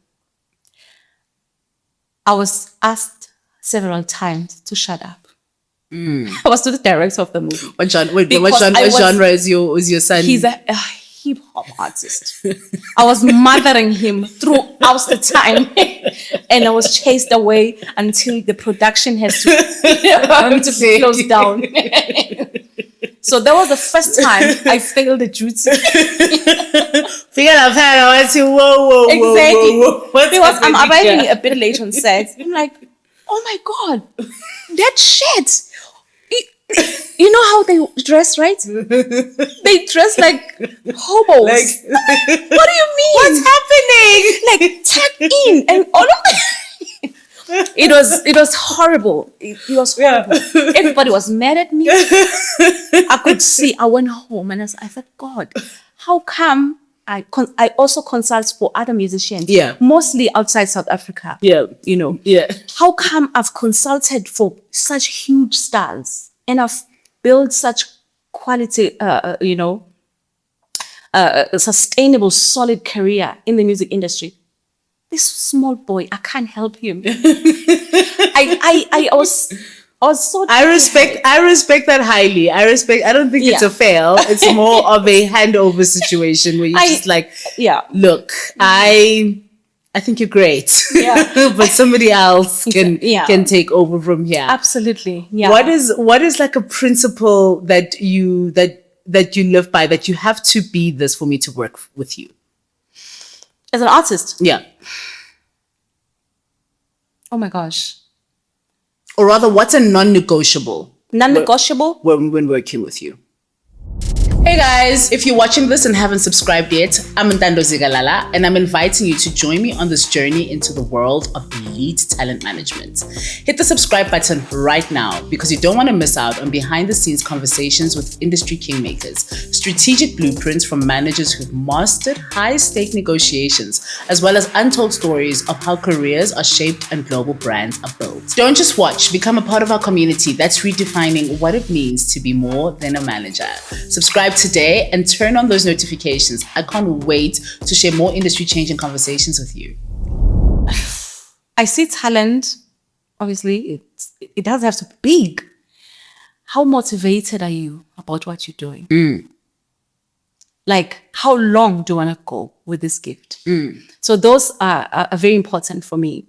I was asked several times to shut up. I was to the director of the movie. What genre is your son? He's a hip-hop artist. I was mothering him throughout the time. And I was chased away until the production has to close down. So that was the first time I failed the duty. Exactly. Because I'm arriving a bit late on set. I'm like, oh my God, that shit. You know how they dress, right? They dress like hobos. What do you mean? What's happening? Like tuck in and all of that. It was horrible. It was horrible. Everybody was mad at me. I could see. I went home and I said, God, how come I also consult for other musicians? Yeah. Mostly outside South Africa. Yeah. You know. Yeah. How come I've consulted for such huge stars and I've built such quality, sustainable, solid career in the music industry? This small boy, I can't help him. I was so. I respect that highly. I don't think it's a fail. It's more of a handover situation where you're just like, look, I think you're great. Yeah. But somebody else can take over from here. Absolutely. Yeah. What is like a principle that you live by, that you have to be this for me to work with you? As an artist? Yeah. Oh my gosh. Or rather, what's a non-negotiable? Non-negotiable? When working with you. Hey guys, if you're watching this and haven't subscribed yet, I'm Ntando Zigalala, and I'm inviting you to join me on this journey into the world of elite talent management. Hit the subscribe button right now because you don't want to miss out on behind-the-scenes conversations with industry kingmakers, strategic blueprints from managers who've mastered high-stake negotiations, as well as untold stories of how careers are shaped and global brands are built. Don't just watch, become a part of our community that's redefining what it means to be more than a manager. Subscribe today and turn on those notifications. I can't wait to share more industry-changing conversations with you. I see talent, obviously, it doesn't have to be big. How motivated are you about what you're doing? Like, how long do you want to go with this gift? So those are very important for me.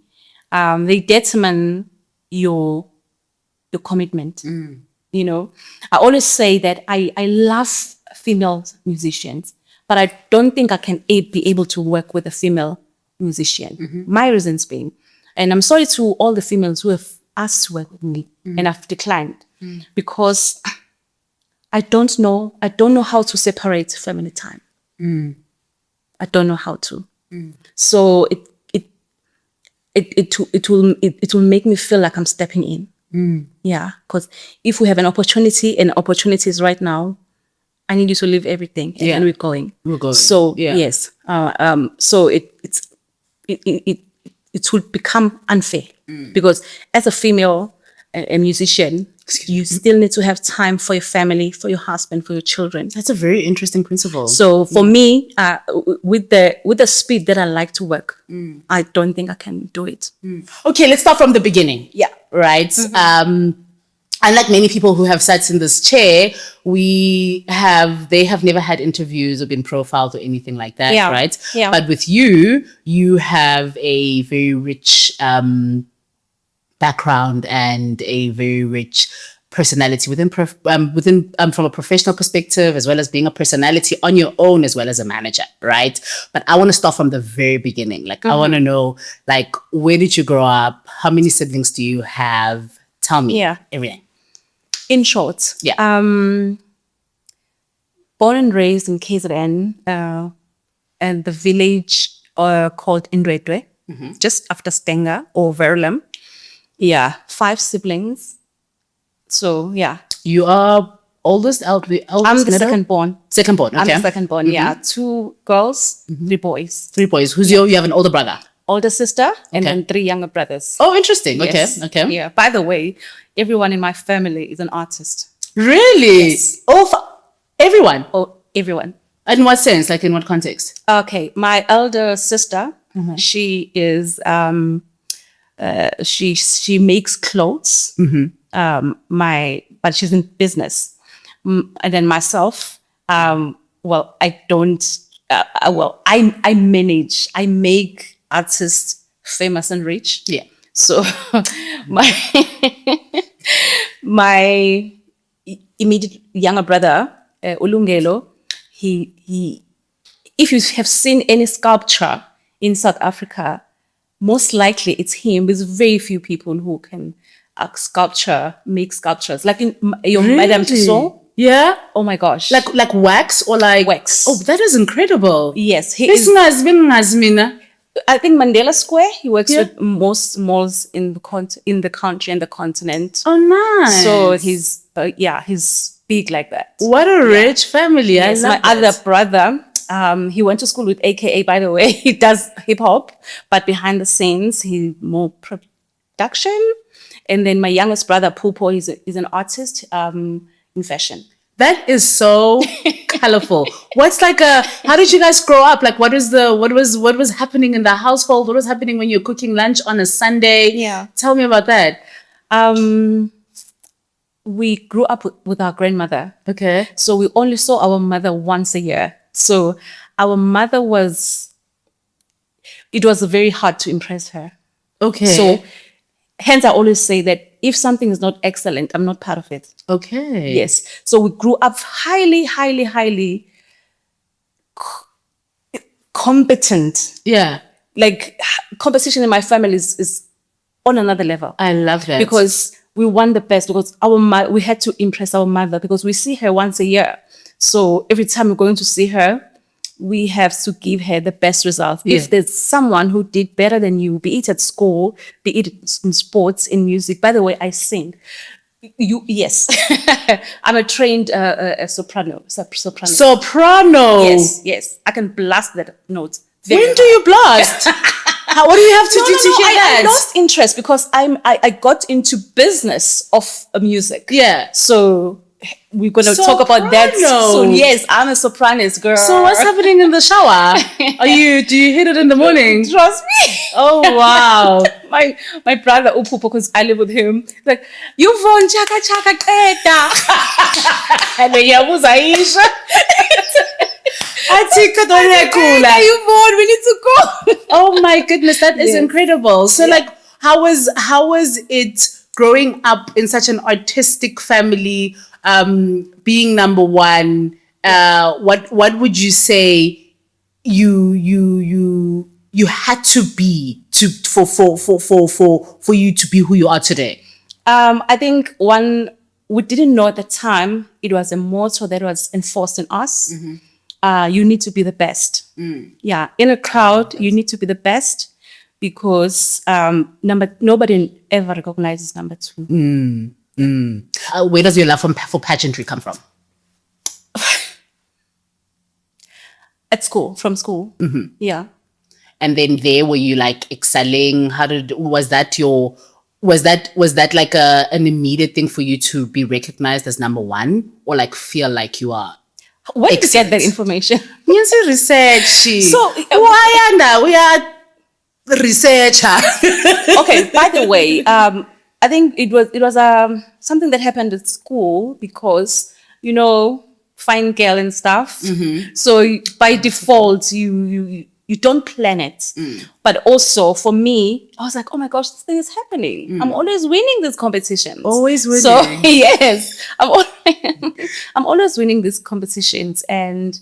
They determine your commitment. You know, I always say that I love female musicians, but I don't think I can be able to work with a female musician. My reasons being, and I'm sorry to all the females who have asked to work with me and I've declined because I don't know how to separate family time. I don't know how to. So it will make me feel like I'm stepping in. Yeah, because if we have an opportunity and opportunities right now, I need you to leave everything and we're going. So yes, so it will become unfair because as a female, a musician, you still need to have time for your family, for your husband, for your children. That's a very interesting principle. So for me, with the speed that I like to work, I don't think I can do it. Okay, let's start from the beginning. Yeah. Right. unlike many people who have sat in this chair, they have never had interviews or been profiled or anything like that, Yeah. right? Yeah. But with you have a very rich background and a very rich personality within from a professional perspective, as well as being a personality on your own, as well as a manager, right? But I want to start from the very beginning. Like, I want to know, like, where did you grow up? How many siblings do you have? Tell me everything. In short, Yeah. Born and raised in KZN, and the village called Ndwedwe, just after Stenga or Verulam. Yeah, 5 siblings. So, yeah. You are oldest, I'm the middle? second born. Second born, okay. I'm the second born, yeah. 2 girls, 3 boys. 3 boys. You have an older brother? Older sister, and then 3 younger brothers. Oh, interesting. Yes. Okay. Yeah. By the way, everyone in my family is an artist. Really? Yes. Everyone? Oh, everyone. In what sense? Like, in what context? Okay. My elder sister, she is, she makes clothes. But she's in business. And then myself, well, I don't, I manage, I make artists famous and rich. Yeah. So my immediate younger brother, Ulungelo, he, if you have seen any sculpture in South Africa, most likely it's him. There's very few people who can make sculptures. Like in your Madame Tussauds. Yeah. Oh my gosh. Like wax or like wax. Oh, that is incredible. Yes, he is. I think Mandela Square. He works with most malls in the country and the continent. Oh, nice. So he's big like that. What a rich family. Yes, my other brother. He went to school with AKA, by the way. He does hip hop, but behind the scenes, he more production. And then my youngest brother, Pupo, is an artist in fashion. That is so colorful. How did you guys grow up? Like, what was happening in the household? What was happening when you're cooking lunch on a Sunday? Yeah. Tell me about that. We grew up with our grandmother. Okay. So we only saw our mother once a year. So our mother it was very hard to impress her. Okay. So hence I always say that if something is not excellent, I'm not part of it. Okay. Yes. So we grew up highly, highly, highly competent. Yeah. Like competition in my family is on another level. I love that. Because we want the best, because we had to impress our mother, because we see her once a year. So every time we're going to see her, we have to give her the best result. Yeah. If there's someone who did better than you, be it at school, be it in sports, in music. By the way, I sing. Yes. I'm a trained soprano. Soprano. Yes. I can blast that note. When do you blast? What do you have to do to hear that? I lost interest because I got into business of music. Yeah. So we're going to talk about that soon. Yes, I'm a sopranos girl. So what's happening in the shower? Do you hit it in the morning? Trust me. Oh, wow. my brother Upupo, because I live with him, like, you von chaka chaka keta. And then Aisha. You born, we need to go. Oh my goodness, that is incredible. So how was it growing up in such an artistic family, being number one? What would you say you had to be for you to be who you are today? I think we didn't know at the time, it was a motto that was enforced in us. Mm-hmm. You need to be the best. Yeah, in a crowd, you need to be the best, because nobody ever recognizes number 2. Where does your love for pageantry come from? From school. Mm-hmm. Yeah. And then there, were you like excelling? Was that like an immediate thing for you to be recognized as number one, or like feel like you are? Where did you get that information? Yes, research. So we are researcher. Okay, by the way, I think it was something that happened at school because, fine girl and stuff. So by default, you don't plan it. But also for me, I was like, oh my gosh, this thing is happening. I'm always winning these competitions. Always winning. So yes, I'm always winning these competitions. And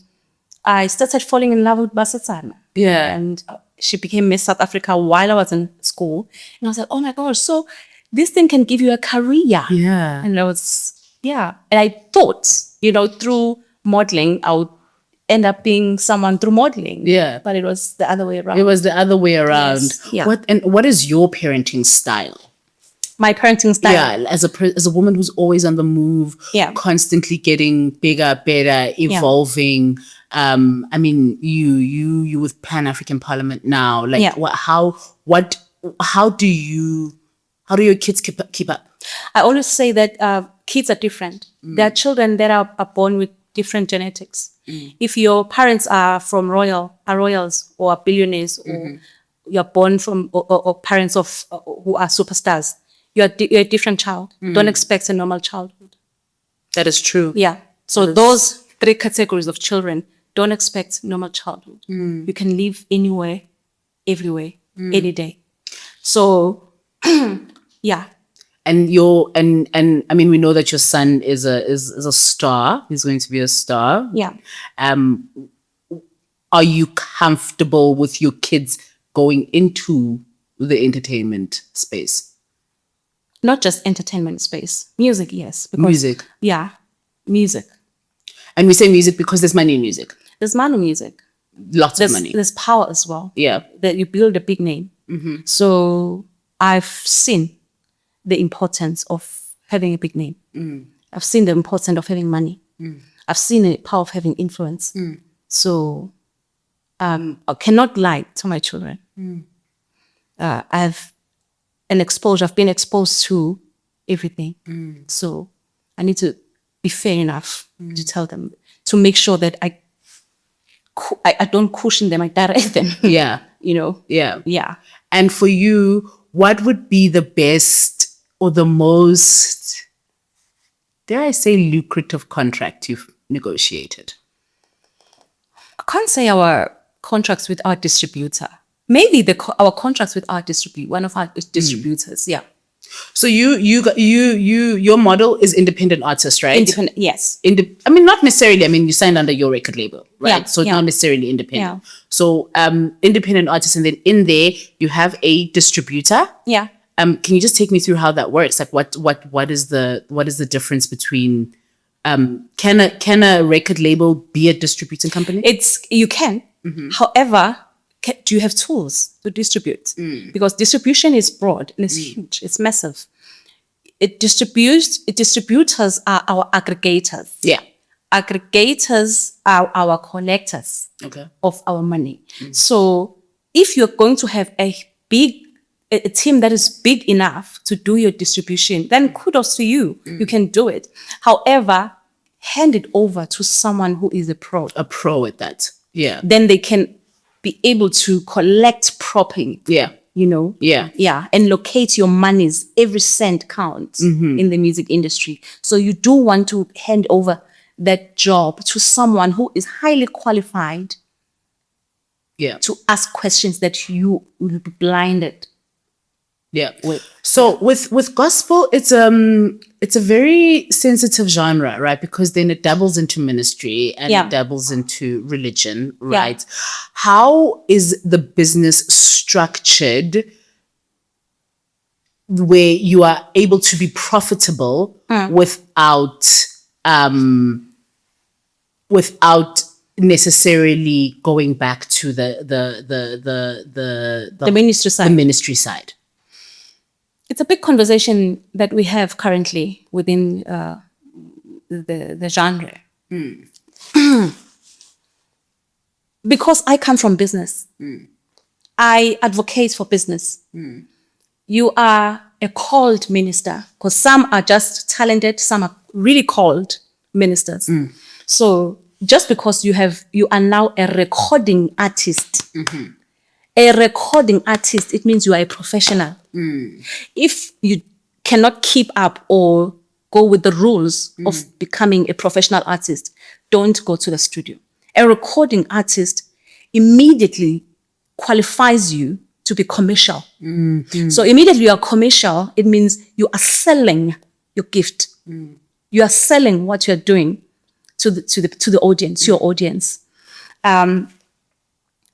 I started falling in love with Basetsana. Yeah. And she became Miss South Africa while I was in school. And I was like, oh my gosh, so this thing can give you a career. Yeah. And and I thought, through modeling, I would end up being someone through modeling. Yeah. But it was the other way around. It was the other way around. Yes. Yeah. What is your parenting style? My parenting style. Yeah, as a woman who's always on the move, constantly getting bigger, better, evolving. I mean, you with Pan-African Parliament now. Like, how do your kids keep up? I always say that kids are different. There are children that are born with different genetics. If your parents are from royals or are billionaires, or you're born from or parents of who are superstars, you're a different child. Don't expect a normal childhood. That is true. Yeah. So those 3 categories of children, don't expect normal childhood. You can live anywhere, everywhere, any day. So, yeah. And I mean, we know that your son is a star. He's going to be a star. Yeah. Are you comfortable with your kids going into the entertainment space? Not just entertainment space. Music, yes. Music. Yeah. Music. And we say music because there's money in music. There's money in music. Lots of money. There's power as well. Yeah. That you build a big name. So I've seen the importance of having a big name. I've seen the importance of having money. I've seen the power of having influence. So I cannot lie to my children. I've been exposed to everything. So I need to be fair enough to tell them, to make sure that I don't cushion them, I direct them. Yeah. Yeah. Yeah. And for you, what would be the best or the most, dare I say, lucrative contract you've negotiated? I can't say our contracts with our distributor. Maybe our contracts with our one of our distributors. Yeah. So your model is independent artist, right? Independent, yes. I mean, not necessarily. I mean, you signed under your record label, right? Yeah, so not necessarily independent. Yeah. So independent artist, and then in there you have a distributor. Yeah. Can you just take me through how that works? Like, what is the difference between? Can a record label be a distributing company? You can. However, do you have tools to distribute? Because distribution is broad and it's huge. It's massive. Distributors are our aggregators. Yeah. Aggregators are our collectors of our money. So if you're going to have a team that is big enough to do your distribution, then kudos to you. You can do it. However, hand it over to someone who is a pro. A pro at that. Yeah. Then they can be able to collect properly. Yeah. Yeah. Yeah. And locate your monies. Every cent counts in the music industry. So you do want to hand over that job to someone who is highly qualified to ask questions that you will be blinded. Yeah. So with gospel, it's a very sensitive genre, right? Because then it dabbles into ministry and it dabbles into religion, right? Yeah. How is the business structured where you are able to be profitable without necessarily going back to the ministry side? The ministry side. It's a big conversation that we have currently within the genre. Because I come from business. I advocate for business. You are a called minister, because some are just talented, some are really called ministers. So just because you are now a recording artist, a recording artist, it means you are a professional. If you cannot keep up or go with the rules of becoming a professional artist, don't go to the studio. A recording artist immediately qualifies you to be commercial. So immediately you are commercial, it means you are selling your gift. You are selling what you're doing to the audience, to your audience.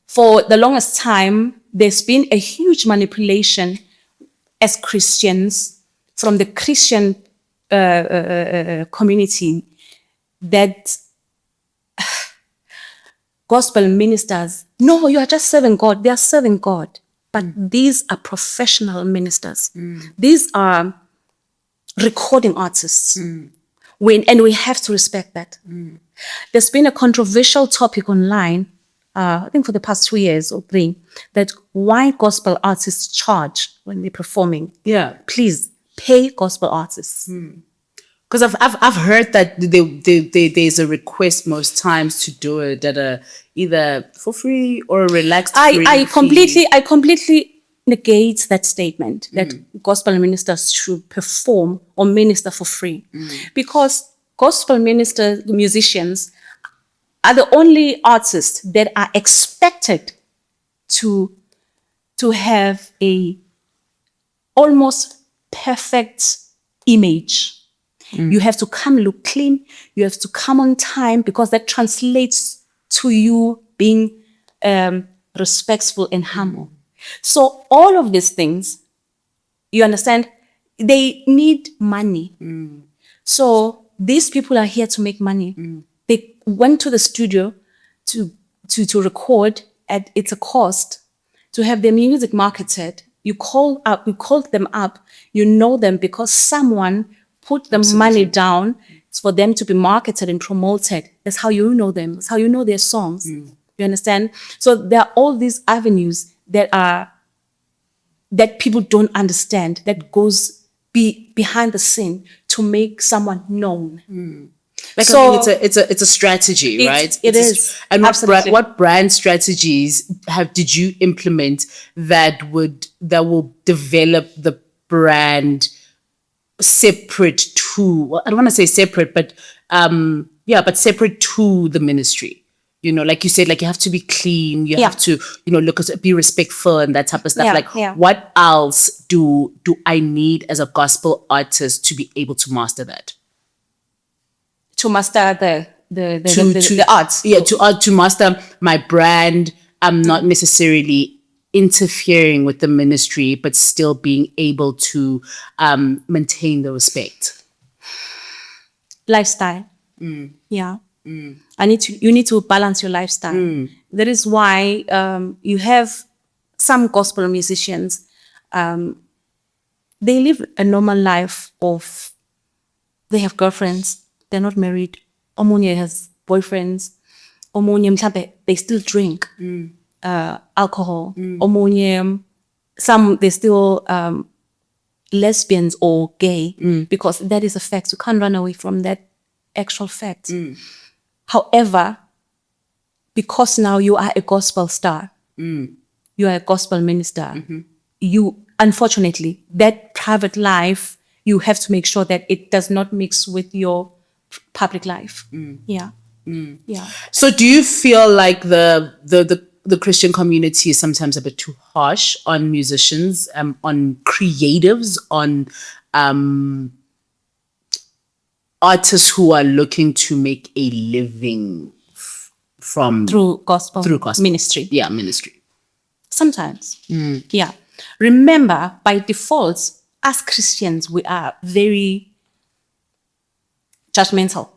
For the longest time, there's been a huge manipulation as Christians from the Christian community that gospel ministers, no, you are just serving God. They are serving God. But these are professional ministers. These are recording artists. And we have to respect that. There's been a controversial topic online, I think for the past 2 years or 3, that why gospel artists charge when they're performing. Yeah. Please pay gospel artists. Because I've heard that there's a request most times to do it at either for free or a relaxed free I fee. completely negate that statement that gospel ministers should perform or minister for free, because gospel musicians are the only artists that are expected to have a almost perfect image. You have to come look clean. You have to come on time, because that translates to you being respectful and humble. So all of these things, you understand, they need money. So these people are here to make money. They went to the studio to record at it's a cost, to have their music marketed. You call them up, you know them because someone put the money down for them to be marketed and promoted. That's how you know them. That's how you know their songs. You understand? So there are all these avenues that people don't understand, that goes behind the scene to make someone known. Like, So- I mean, it's a strategy, right? It is. And Absolutely. what brand strategies did you implement that will develop the brand separate to? Well, I don't want to say separate, but but separate to the ministry. You know, like you said, like you have to be clean. You have to, be respectful and that type of stuff. What else do I need as a gospel artist to be able to master that? To master the arts. Yeah, to master my brand. I'm not necessarily interfering with the ministry, but still being able to maintain the respect. Lifestyle. Yeah. You need to balance your lifestyle. That is why you have some gospel musicians, they live a normal life of, they have girlfriends, they're not married. Omunye has boyfriends. Omunye mhlambe, they still drink alcohol. Omunye, some they still lesbians or gay, because that is a fact. You can't run away from that actual fact. However, because now you are a gospel star, you are a gospel minister, you, unfortunately, that private life, you have to make sure that it does not mix with your public life. Yeah. So do you feel like the Christian community is sometimes a bit too harsh on musicians, on creatives, on artists who are looking to make a living Through gospel ministry? Yeah, ministry. Sometimes. Yeah. Remember, by default, as Christians, we are very judgmental.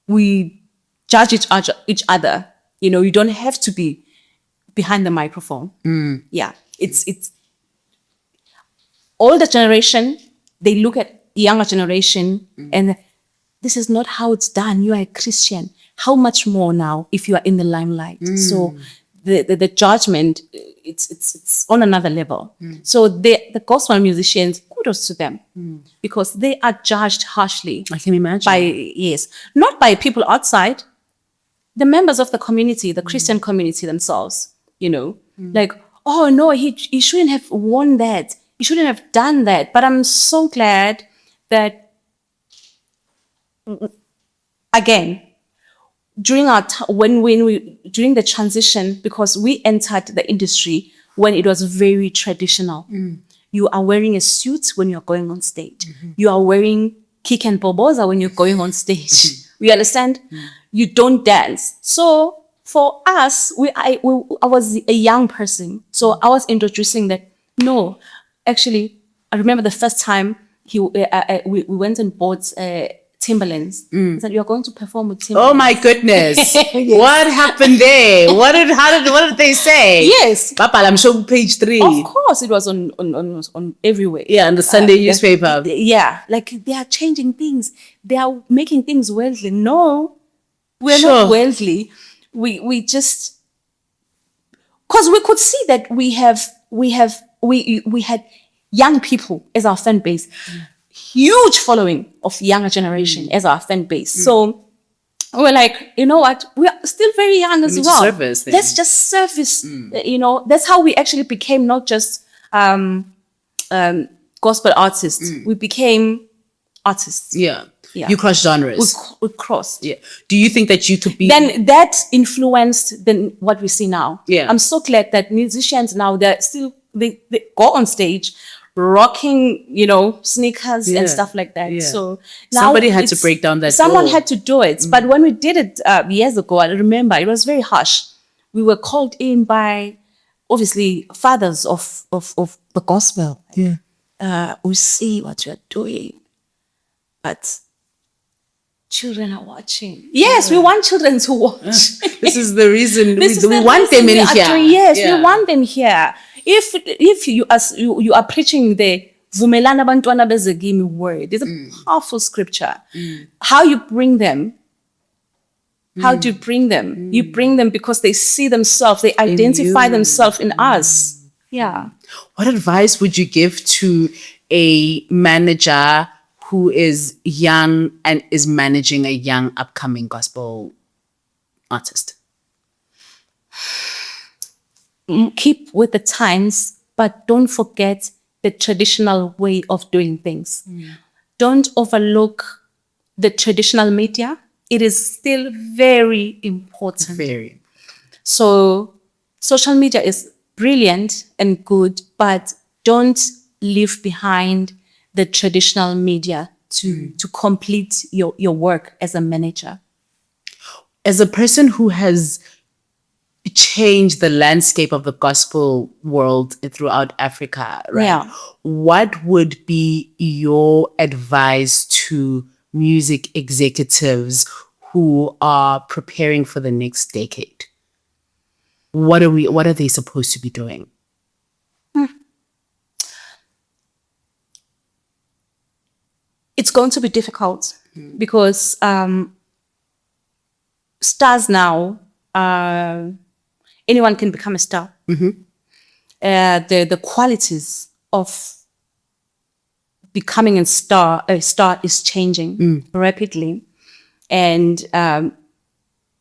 We judge each other. You don't have to be behind the microphone. Yeah. It's older generation, they look at younger generation and this is not how it's done. You are a Christian. How much more now if you are in the limelight? So the judgment, it's on another level. So the gospel musicians, kudos to them, because they are judged harshly. I can imagine. Not by people outside, the members of the community, the Christian community themselves, like, oh no, he shouldn't have worn that. you shouldn't have done that. But I'm so glad that, again, during during the transition, because we entered the industry when it was very traditional. You are wearing a suit when you're going on stage. You are wearing kick and boboza when you're going on stage. You understand? You don't dance. So for us, I was a young person. So I was introducing that, no, actually, I remember the first time we went and bought Timberlands. He said, you're going to perform with Timberlands. Oh my goodness. Yes. What happened there? What did they say? Yes. Papa, I'm sure page 3. Of course, it was on everywhere. Yeah, on the Sunday newspaper. Yeah, like they are changing things. They are making things worldly. No, we're Sure. not worldly. We just, because we could see that we had young people as our fan base, huge following of younger generation as our fan base. So we're like, you know what? We are still very young as well. Service, let's just service. That's how we actually became not just gospel artists. We became artists. Yeah. Yeah. You cross genres. We crossed. Yeah. Do you think that you could be... Then that influenced what we see now. Yeah. I'm so glad that musicians now, they go on stage rocking, sneakers and stuff like that. Yeah. So now somebody had to break down that Someone door. had to do it. But when we did it years ago, I remember it was very harsh. We were called in by, obviously, fathers of the gospel. Yeah. We see what you're doing, but children are watching. Yes, we want children to watch. This is the reason we want them in here. Yes, we want them here. If you are preaching the Vumelana Bantwana Bezegimi word, it's a powerful scripture. How you bring them? How do you bring them? You bring them because they see themselves, they identify themselves in us. Yeah. What advice would you give to a manager who is young and is managing a young upcoming gospel artist? Keep with the times, but don't forget the traditional way of doing things. Don't overlook the traditional media. It is still very important. Very. So social media is brilliant and good, but don't leave behind the traditional media to complete your work as a manager. As a person who has changed the landscape of the gospel world throughout Africa, right? Yeah. What would be your advice to music executives who are preparing for the next decade? What are they supposed to be doing? It's going to be difficult because stars now, anyone can become a star. The qualities of becoming a star is changing rapidly, and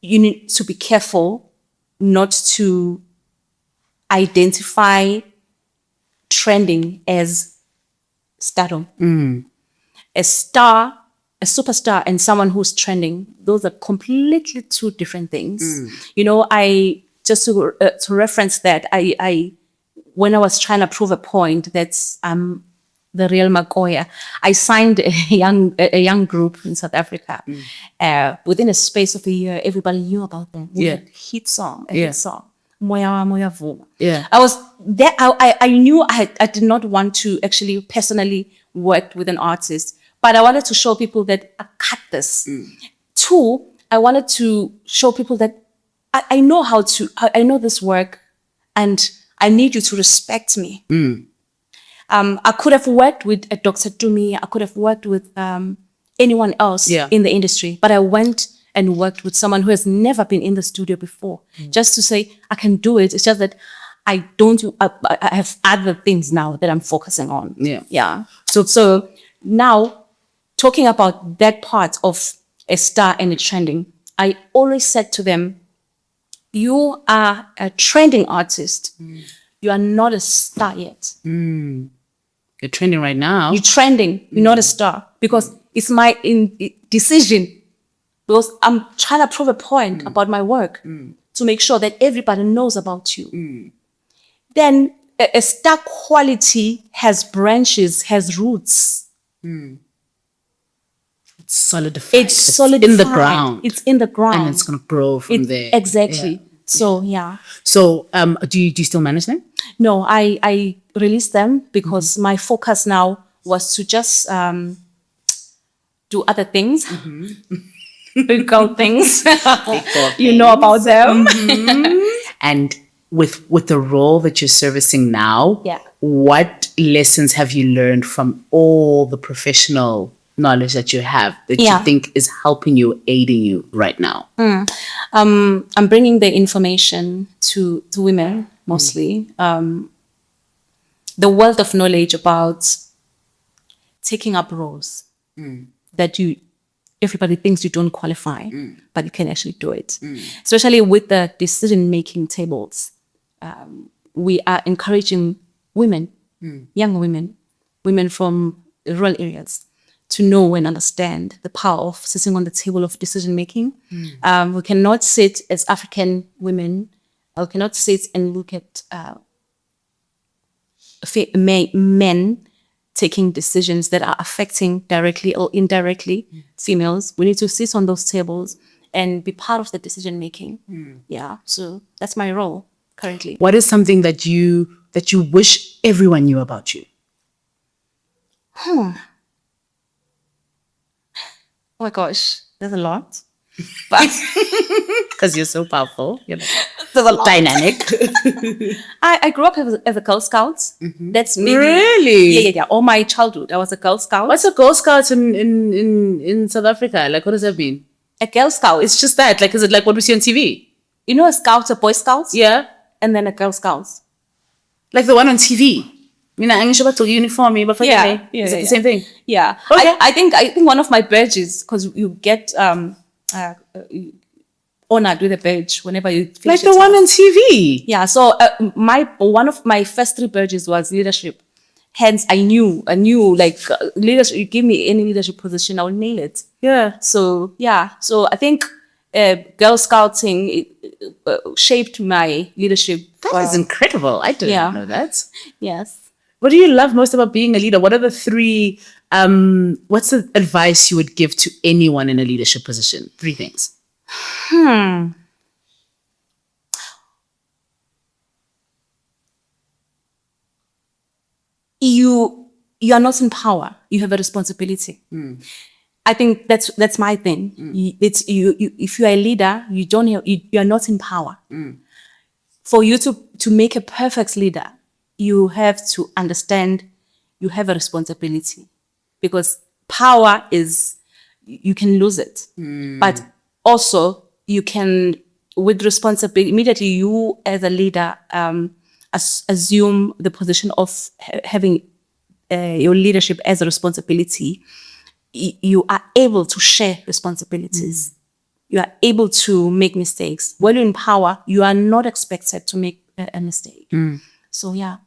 you need to be careful not to identify trending as stardom. A star, a superstar, and someone who's trending, those are completely two different things. I just to reference that, I when I was trying to prove a point that I'm the real Makoya, I signed a young group in South Africa. Within a space of a year, everybody knew about them. Yeah. Hit song, hit song. Moya Vuma. Yeah. I was there. I knew I did not want to actually personally work with an artist, but I wanted to show people that I cut this. 2, I wanted to show people that I know I know this work, and I need you to respect me. I could have worked with a Dr. Tumi. I could have worked with anyone else in the industry, but I went and worked with someone who has never been in the studio before, just to say, I can do it. It's just that I have other things now that I'm focusing on. Yeah. So now, talking about that part of a star and a trending, I always said to them, you are a trending artist. You are not a star yet. You're trending right now. You're trending. You're not a star because it's my decision. Because I'm trying to prove a point about my work to make sure that everybody knows about you. Then a star quality has branches, has roots. It's solidified. It's solidified. In the ground. It's in the ground. And it's going to grow from there. Exactly. Yeah. So, yeah. So, do you still manage them? No, I released them because my focus now was to just do other things. Big girl things. You know about them. And with the role that you're servicing now, what lessons have you learned from all the professional knowledge that you have that you think is helping you, aiding you right now? I'm bringing the information to women mostly. The wealth of knowledge about taking up roles that everybody thinks you don't qualify, but you can actually do it. Especially with the decision-making tables. We are encouraging women, young women from rural areas, to know and understand the power of sitting on the table of decision-making. We cannot sit as African women, we cannot sit and look at men taking decisions that are affecting directly or indirectly females. We need to sit on those tables and be part of the decision-making. Yeah, so that's my role currently. What is something that you wish everyone knew about you? Oh my gosh, there's a lot. But because you're so powerful, there's a lot. Dynamic. I grew up as a Girl Scout. That's me. Really? Yeah. All my childhood, I was a Girl Scout. What's a Girl Scout in South Africa? Like, what does that mean? A Girl Scout. It's just that. Like, is it like what we see on TV? You know, a Scout, a Boy Scouts? Yeah. And then a Girl Scouts. Like the one on TV. You know, I'm sure about uniform, but for yeah, is it the same thing? Yeah. Okay. I think one of my badges, because you get honored with a badge whenever you finish like the one on TV. Yeah. So one of my first 3 badges was leadership. Hence, I knew like leadership. You give me any leadership position, I'll nail it. Yeah. So yeah. So I think Girl Scouting shaped my leadership. That is incredible. I didn't know that. Yes. What do you love most about being a leader? What are the 3, what's the advice you would give to anyone in a leadership position? 3 things. You are not in power. You have a responsibility. I think that's my thing. It's you. If you are a leader, you are not in power. For you to make a perfect leader, you have to understand you have a responsibility, because power is, you can lose it, but also you can, with responsibility, immediately you as a leader assume the position of having your leadership as a responsibility. You are able to share responsibilities. You are able to make mistakes. When you're in power, you are not expected to make a mistake. So yeah.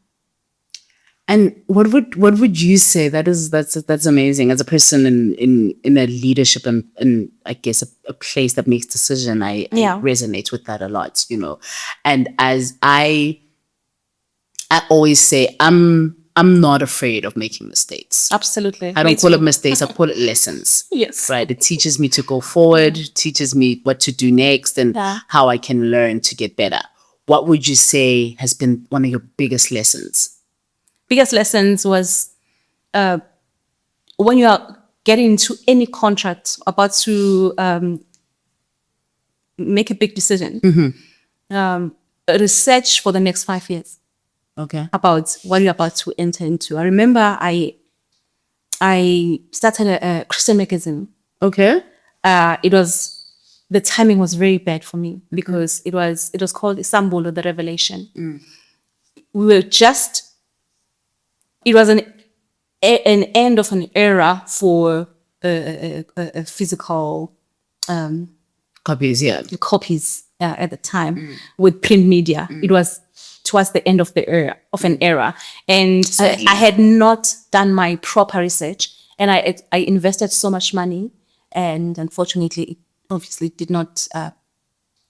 And what would you say? That's amazing. As a person in a leadership and I guess a place that makes decision, I resonate with that a lot, you know. And as I always say, I'm not afraid of making mistakes. Absolutely. I don't call it mistakes, I call it lessons. Yes. Right. It teaches me to go forward, teaches me what to do next and how I can learn to get better. What would you say has been one of your biggest lessons? Biggest lessons was when you are getting into any contract about to make a big decision, research for the next 5 years. Okay. About what you're about to enter into. I remember I started a Christian magazine. Okay. The timing was very bad for me because it was called Isambulo, the Revelation. It was an end of an era for a physical copies, copies at the time with print media. It was towards the end of an era. And I had not done my proper research, and I invested so much money, and unfortunately, it obviously did not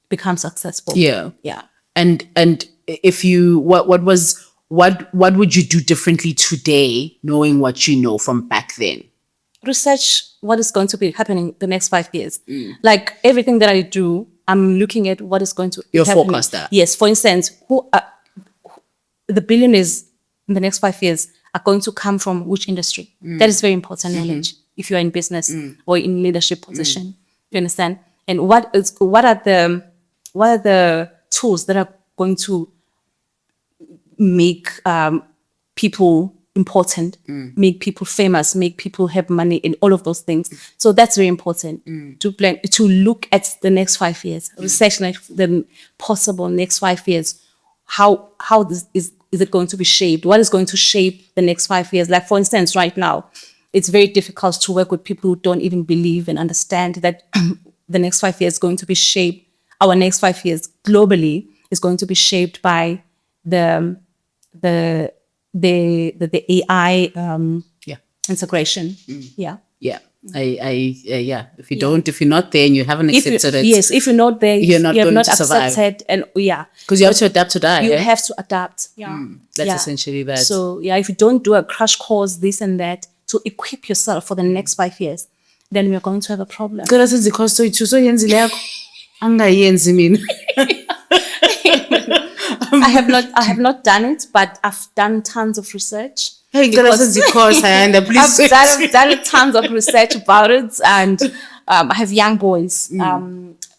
become successful. Yeah. Yeah. And if you, what would you do differently today, knowing what you know from back then? Research what is going to be happening the next 5 years. Like everything that I do, I'm looking at what is going to Your be happening. forecaster. Yes. For instance, the billionaires in the next 5 years are going to come from which industry? That is very important knowledge if you are in business or in leadership position. You understand? And what are the tools that are going to make people important, make people famous, make people have money, and all of those things. So that's very important to plan, to look at the next 5 years, research like the possible next 5 years. How this is it going to be shaped? What is going to shape the next 5 years? Like for instance, right now, it's very difficult to work with people who don't even believe and understand that the next 5 years is going to be shaped. Our next 5 years globally is going to be shaped by the AI integration. Yeah. Yeah. If you're not there and you haven't accepted it. Yes, if you're not there, you're not going to survive. Accepted, and because you have to adapt to die. You have to adapt. Yeah. That's essentially that. So if you don't do a crash course, this and that, to equip yourself for the next 5 years, then we're going to have a problem. I have not done it, but I've done tons of research. I've done tons of research about it, and I have young boys.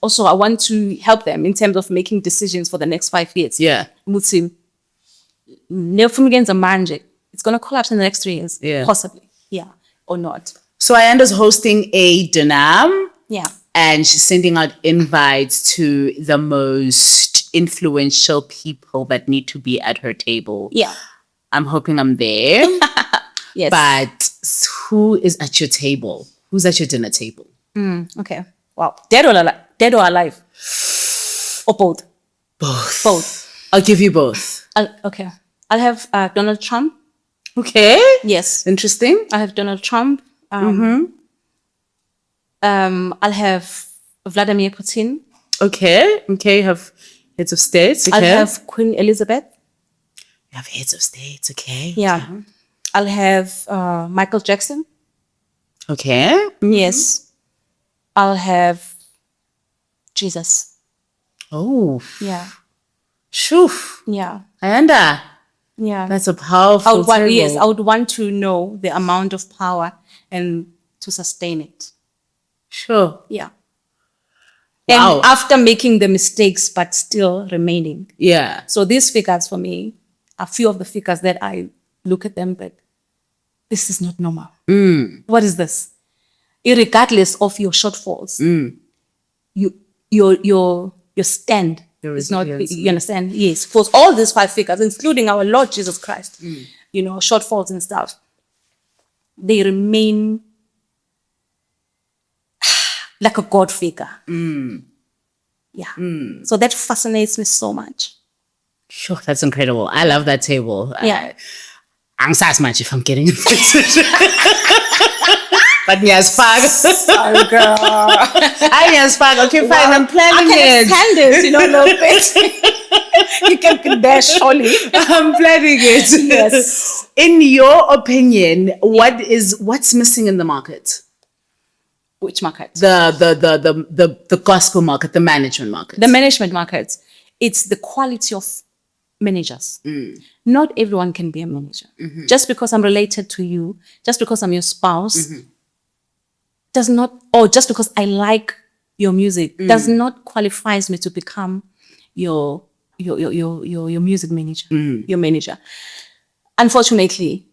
Also, I want to help them in terms of making decisions for the next 5 years. Yeah. It's going to collapse in the next 3 years. Yeah. Possibly. Yeah. Or not. So Ayanda's hosting a dinner. Yeah. And she's sending out invites to the most influential people that need to be at her table. Yeah. I'm hoping I'm there. Yes. But who is at your table? Who's at your dinner table? Okay. Wow. Dead or alive? Or both? Both. I'll give you both. Okay. I'll have Donald Trump. Okay. Yes. Interesting. I have Donald Trump. I'll have Vladimir Putin. Okay. You have heads of states. Okay. I'll have Queen Elizabeth. You have heads of states. Okay. Yeah. I'll have Michael Jackson. Okay. Yes. I'll have Jesus. Oh. Yeah. Shoo. Yeah. Ayanda. Yeah. That's a powerful table. Yes, I would want to know the amount of power and to sustain it. Sure. Yeah. Wow. And after making the mistakes, but still remaining. Yeah. So these figures for me are few of the figures that I look at them, but this is not normal. What is this? Irregardless of your shortfalls, your stand is not, you understand? Yes. For all these 5 figures, including our Lord Jesus Christ, shortfalls and stuff, they remain like a God figure. Yeah. So that fascinates me so much. Sure, that's incredible. I love that table. Yeah. I'm so much if I'm getting infected. But Nyasfag. Sorry, girl. I Nyasfag. Okay, fine. I'm planning it. I can extend it, a little bit. You can get there, surely. I'm planning it. Yes. In your opinion, what's missing in the market? Which market? The gospel market, the management market. The management market. It's the quality of managers. Not everyone can be a manager. Just because I'm related to you, just because I'm your spouse, does not, or just because I like your music, does not qualifies me to become your music manager, your manager. Unfortunately,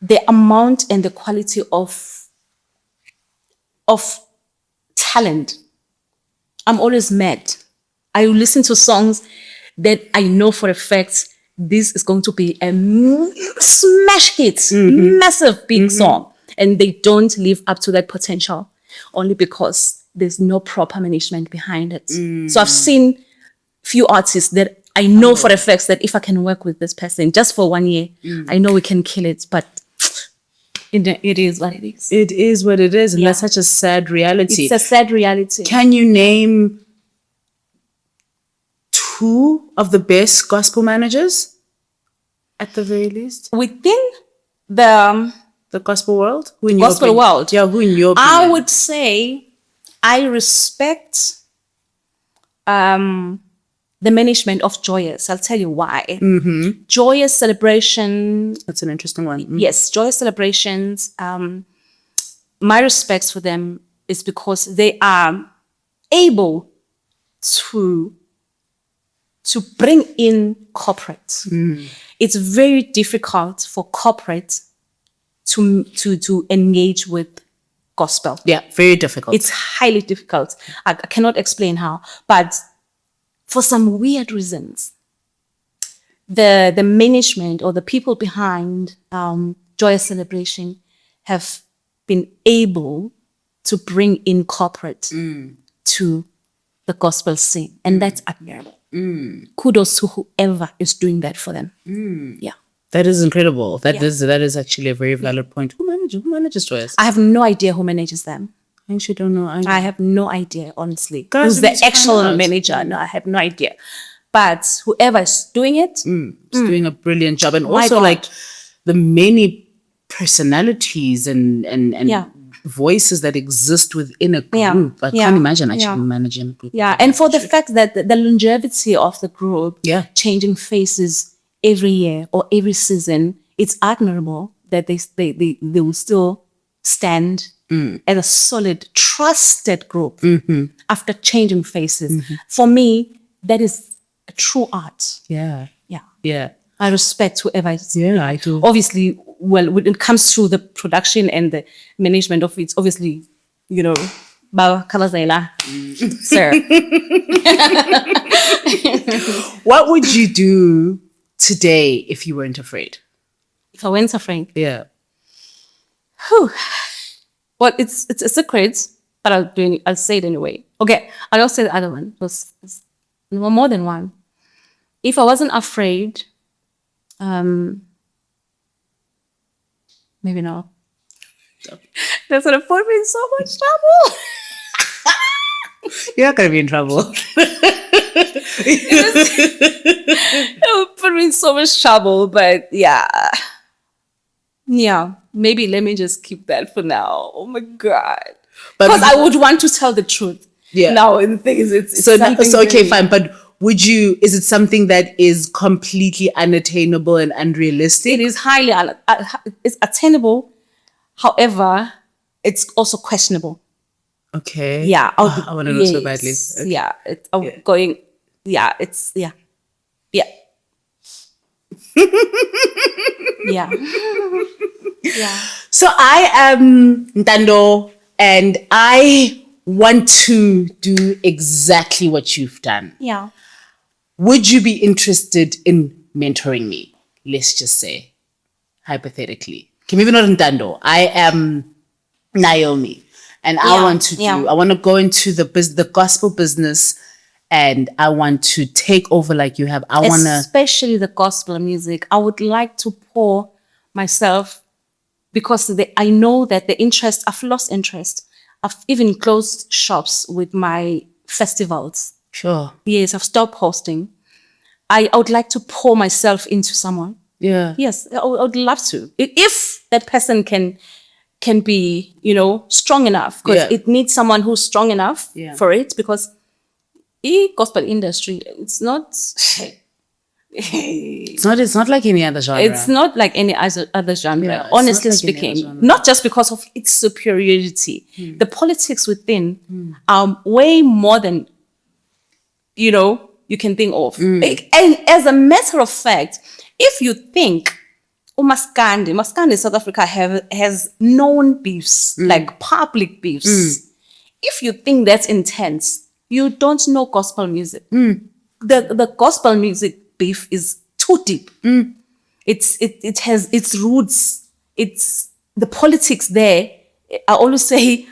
the amount and the quality of talent, I'm always mad. I listen to songs that I know for a fact this is going to be a smash hit, massive big song, and they don't live up to that potential only because there's no proper management behind it. So I've seen few artists that I know for a fact that if I can work with this person just for 1 year, I know we can kill it. But it is what it is. It is what it is. And that's such a sad reality. It's a sad reality. Can you name 2 of the best gospel managers at the very least? Within the gospel world? Who in gospel world? Yeah, who in your opinion? I would say I respect the management of Joyous. I'll tell you why. Joyous celebration. That's an interesting one. Yes, Joyous celebrations. My respects for them is because they are able to bring in corporate. It's very difficult for corporate to engage with gospel. Yeah, very difficult. It's highly difficult. I cannot explain how, but for some weird reasons, the management or the people behind Joyous Celebration have been able to bring in corporate to the gospel scene, and that's admirable. Kudos to whoever is doing that for them. Yeah. That is incredible. That is actually a very valid point. Who manages Joyous? I have no idea who manages them. I actually don't know. I have no idea, honestly. Guys, who's the actual manager? No, I have no idea. But whoever is doing it, is doing a brilliant job. And My also God. like the many personalities and voices that exist within a group. I can't imagine actually managing a group. Yeah, and for the fact that the longevity of the group, changing faces every year or every season, it's admirable that they will still stand as a solid, trusted group after changing faces. For me, that is a true art. Yeah. I respect whoever is. Yeah, I do. Obviously, well, when it comes to the production and the management of it, obviously, Baba Kalazela, sir. What would you do today if you weren't afraid? If I weren't afraid? Yeah. Whew. Well, it's a secret, but I'll say it anyway. Okay, I'll also say the other one. It's more than one. If I wasn't afraid, maybe not. That's gonna put me in so much trouble. You're not gonna be in trouble. It would put me in so much trouble, but yeah, maybe let me just keep that for now. Oh my God. Because I would want to tell the truth. Yeah. Now, the thing is, it's so okay, fine. But is it something that is completely unattainable and unrealistic? It is highly, it's attainable. However, it's also questionable. Okay. Yeah. I want to know so badly. Okay. Yeah. Going, yeah. Yeah. Yeah. So I am Ntando, and I want to do exactly what you've done. Yeah. Would you be interested in mentoring me? Let's just say, hypothetically. Maybe not Ntando. I am Naomi, and I want to I want to go into the gospel business, and I want to take over like you have. Especially the gospel music. I would like to pour myself, because I know that I've lost interest. I've even closed shops with my festivals. Sure. Yes, I've stopped hosting. I would like to pour myself into someone. Yeah. Yes, I would love to. If that person can be, strong enough, because it needs someone who's strong enough for it, because the gospel industry, it's not like any other genre. It's not like any other genre, Yeah, honestly like speaking. Not just because of its superiority. The politics within are way more than, you can think of. And as a matter of fact, if you think, Maskandi, South Africa has known beefs, like public beefs. If you think that's intense, you don't know gospel music. The gospel music beef is too deep. It has its roots. It's the politics there. I always say,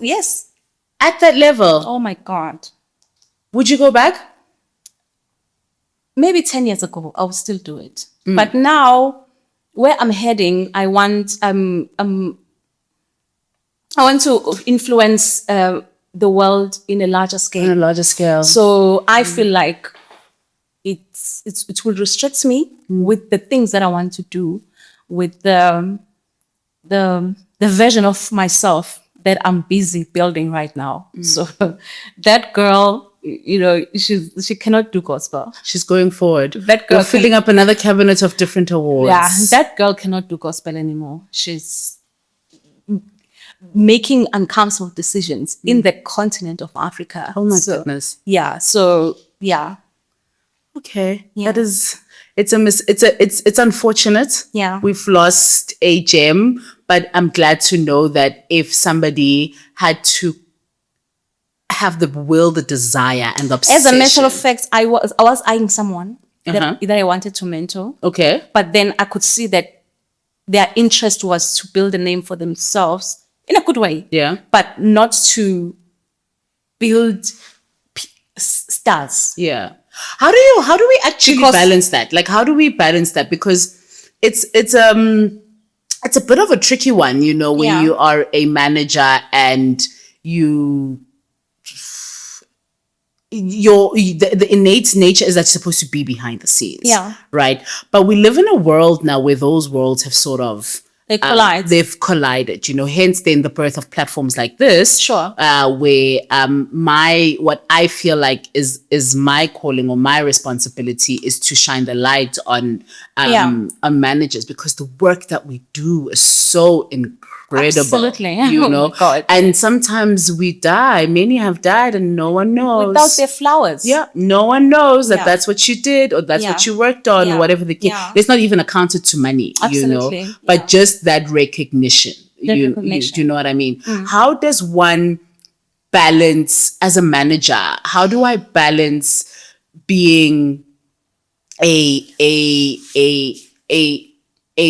yes. At that level, Oh my God. would you go back? Maybe 10 years ago, I would still do it. But now, where I'm heading, I want to influence the world in a larger scale. On a larger scale. So I feel like it will restrict me with the things that I want to do, with the version of myself that I'm busy building right now. So that girl, she cannot do gospel. She's going forward. That girl You're filling up another cabinet of different awards. Yeah, that girl cannot do gospel anymore. She's making uncomfortable decisions in the continent of Africa. Oh my goodness. Yeah. So yeah. Okay. Yeah. That is, it's unfortunate. Yeah. We've lost a gem, but I'm glad to know that if somebody had to have the will, the desire, and the obsession. As a matter of fact, I was eyeing someone that I wanted to mentor. Okay. But then I could see that their interest was to build a name for themselves in a good way. Yeah. But not to build stars. Yeah. How do we actually balance that? Like, how do we balance that? Because it's a bit of a tricky one, when you are a manager and the innate nature is that you're supposed to be behind the scenes. Yeah. Right. But we live in a world now where those worlds have sort of They collide. They've collided, hence then the birth of platforms like this. Sure. Where what I feel like is my calling or my responsibility is to shine the light on managers, because the work that we do is so incredible. Absolutely. Oh my God. And sometimes we die. Many have died and no one knows. Without their flowers. Yeah. No one knows that that's what you did or that's what you worked on or whatever the case. Yeah. It's not even accounted to money, Absolutely. But just that recognition. You know what I mean? How does one balance as a manager? How do I balance being a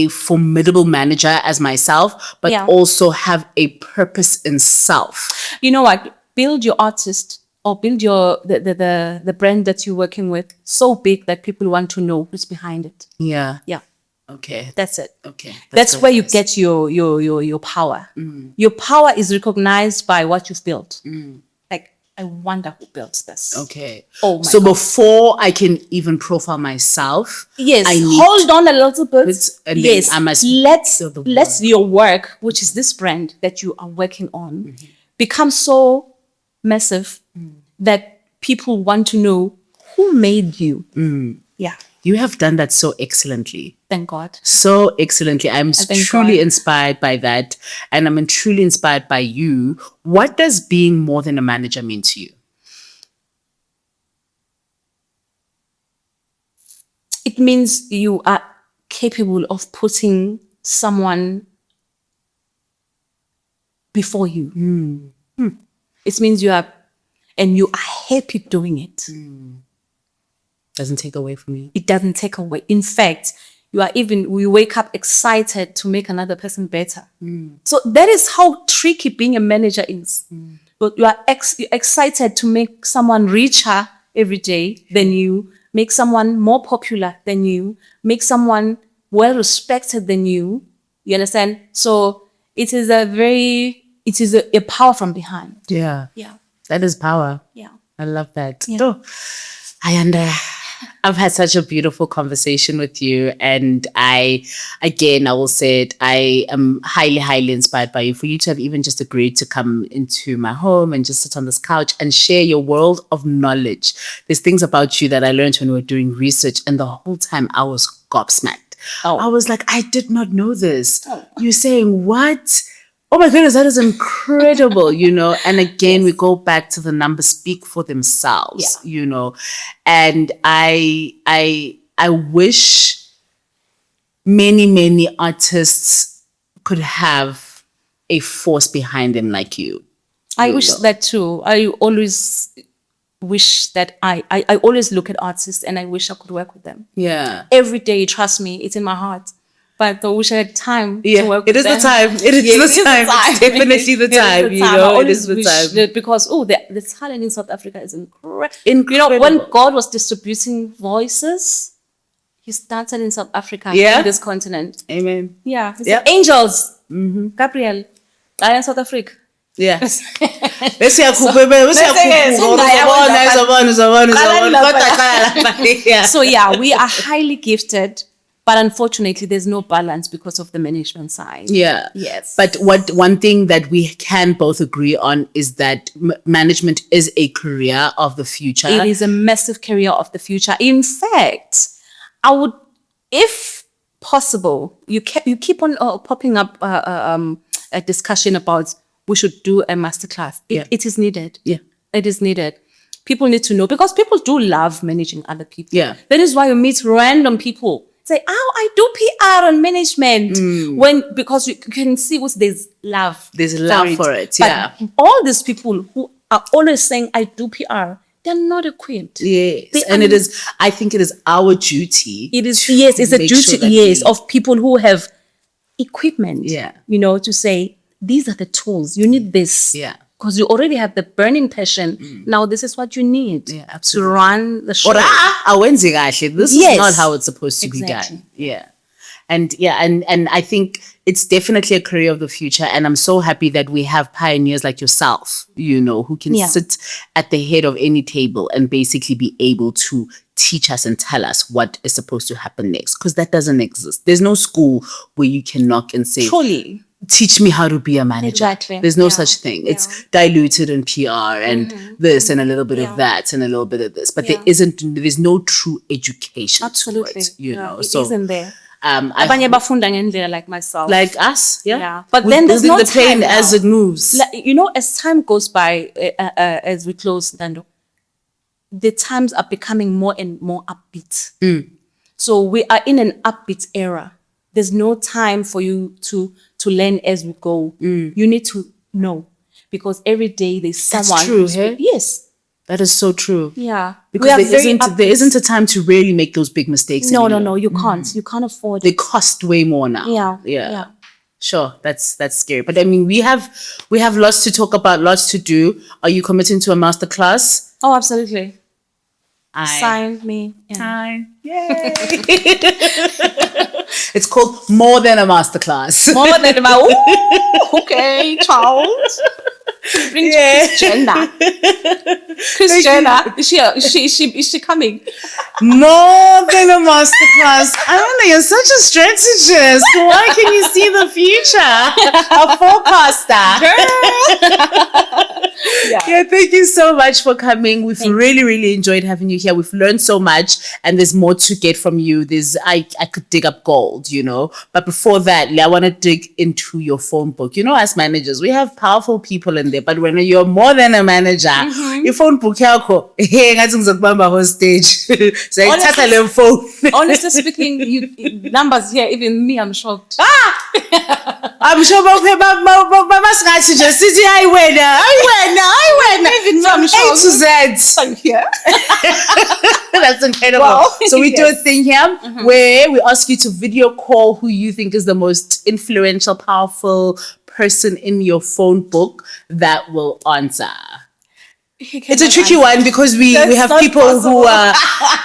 formidable manager as myself, but also have a purpose in self? You know what? Build your artist or build your the brand that you're working with so big that people want to know who's behind it. Yeah. Yeah. Okay. That's it. Okay. That's where you get your power. Your power is recognized by what you've built. Like, I wonder who built this. Okay. Oh my So God. before I can even profile myself, Yes. I need Hold on a little bit. and then Yes. I must Let's your work, which is this brand that you are working on, become so massive that people want to know who made you. Yeah. You have done that so excellently. Thank God. So excellently. I'm thank truly God. inspired by that. And I'm truly inspired by you. What does being more than a manager mean to you? It means you are capable of putting someone before you. It means you are happy doing it. Doesn't take away from you. It doesn't take away. In fact, we wake up excited to make another person better. So that is how tricky being a manager is. But you are excited to make someone richer every day than you, make someone more popular than you, make someone well respected than you. You understand? So it is a power from behind. Yeah. Yeah. That is power. Yeah. I love that. Yeah. Oh, Ayanda, I've had such a beautiful conversation with you. And I will say it, I am highly, highly inspired by you. For you to have even just agreed to come into my home and just sit on this couch and share your world of knowledge. There's things about you that I learned when we were doing research, and the whole time I was gobsmacked. Oh. I was like, I did not know this. Oh. You're saying what? Oh my goodness, that is incredible, And again, we go back to the numbers speak for themselves, And I wish many, many artists could have a force behind them like you. I wish that too. I always wish that I always look at artists and I wish I could work with them. Yeah. Every day, trust me, it's in my heart. But we should have time Yeah, to work it with is the them. time. It is the time. It's definitely the time. You know, it is the time. Because the talent in South Africa is incredible. Incredible. You know, when God was distributing voices, He started in South Africa, Yeah. in this continent. Amen. Yeah, He Yeah. said, angels, Gabriel, I am South Africa. Yeah. Yeah. So yeah, we are highly gifted, but unfortunately, there's no balance because of the management side. Yeah. Yes. But one thing that we can both agree on is that management is a career of the future. It is a massive career of the future. In fact, I would, if possible, you keep on popping up a discussion about we should do a masterclass. It is needed. Yeah. It is needed. People need to know because people do love managing other people. Yeah. That is why you meet random people. Say, oh, I do PR on management. Because you can see there's love. There's love for it. But Yeah. all these people who are always saying, I do PR, they're not equipped. Yes. And I think it is our duty. It is, yes, it's a duty, of people who have equipment. Yeah. You know, to say, these are the tools. You need this. Yeah. Because you already have the burning passion. Now this is what you need to run the show. This is not how it's supposed to be done. Yeah. And I think it's definitely a career of the future. And I'm so happy that we have pioneers like yourself, you know, who can sit at the head of any table and basically be able to teach us and tell us what is supposed to happen next. Because that doesn't exist. There's no school where you can knock and say, truly, teach me how to be a manager. Exactly. There's no such thing. It's diluted in PR and this and a little bit of that and a little bit of this. But there's no true education. Absolutely. To it, you know. It isn't there. Like myself. Like us, yeah. But then there's no the plane as it moves. You know, as time goes by, as we close, Dando, the times are becoming more and more upbeat. So we are in an upbeat era. There's no time for you to learn as we go. You need to know because every day there's someone. That's true. Yes, that is so true. Yeah, because there isn't a time to really make those big mistakes. No, you can't. You can't afford it. They it. cost way more now. Yeah. Sure, that's scary. But I mean, we have lots to talk about, lots to do. Are you committing to a masterclass? Oh, absolutely. Sign me in. Time. Yay! It's called More Than a Masterclass. More than okay, child. Bring Chris Jenner. Chris Jenner. Is she coming? More than a masterclass. Ayanda, you're such a strategist. Why can you see the future? A forecaster. Girl. Yeah, thank you so much for coming. We've really enjoyed having you here. We've learned so much and there's more to get from you. I could dig up gold, you know. But before that, I want to dig into your phone book. You know, as managers, we have powerful people in there. But when you're more than a manager, your phone book, hostage. Honestly speaking, numbers here, even me, I'm shocked. I'm sure Even me, I'm shocked. A to Z. Thank you. That's incredible. Wow. So we do a thing here where we ask you to video call who you think is the most influential, powerful person in your phone book that will answer. It's a tricky one because we have people who are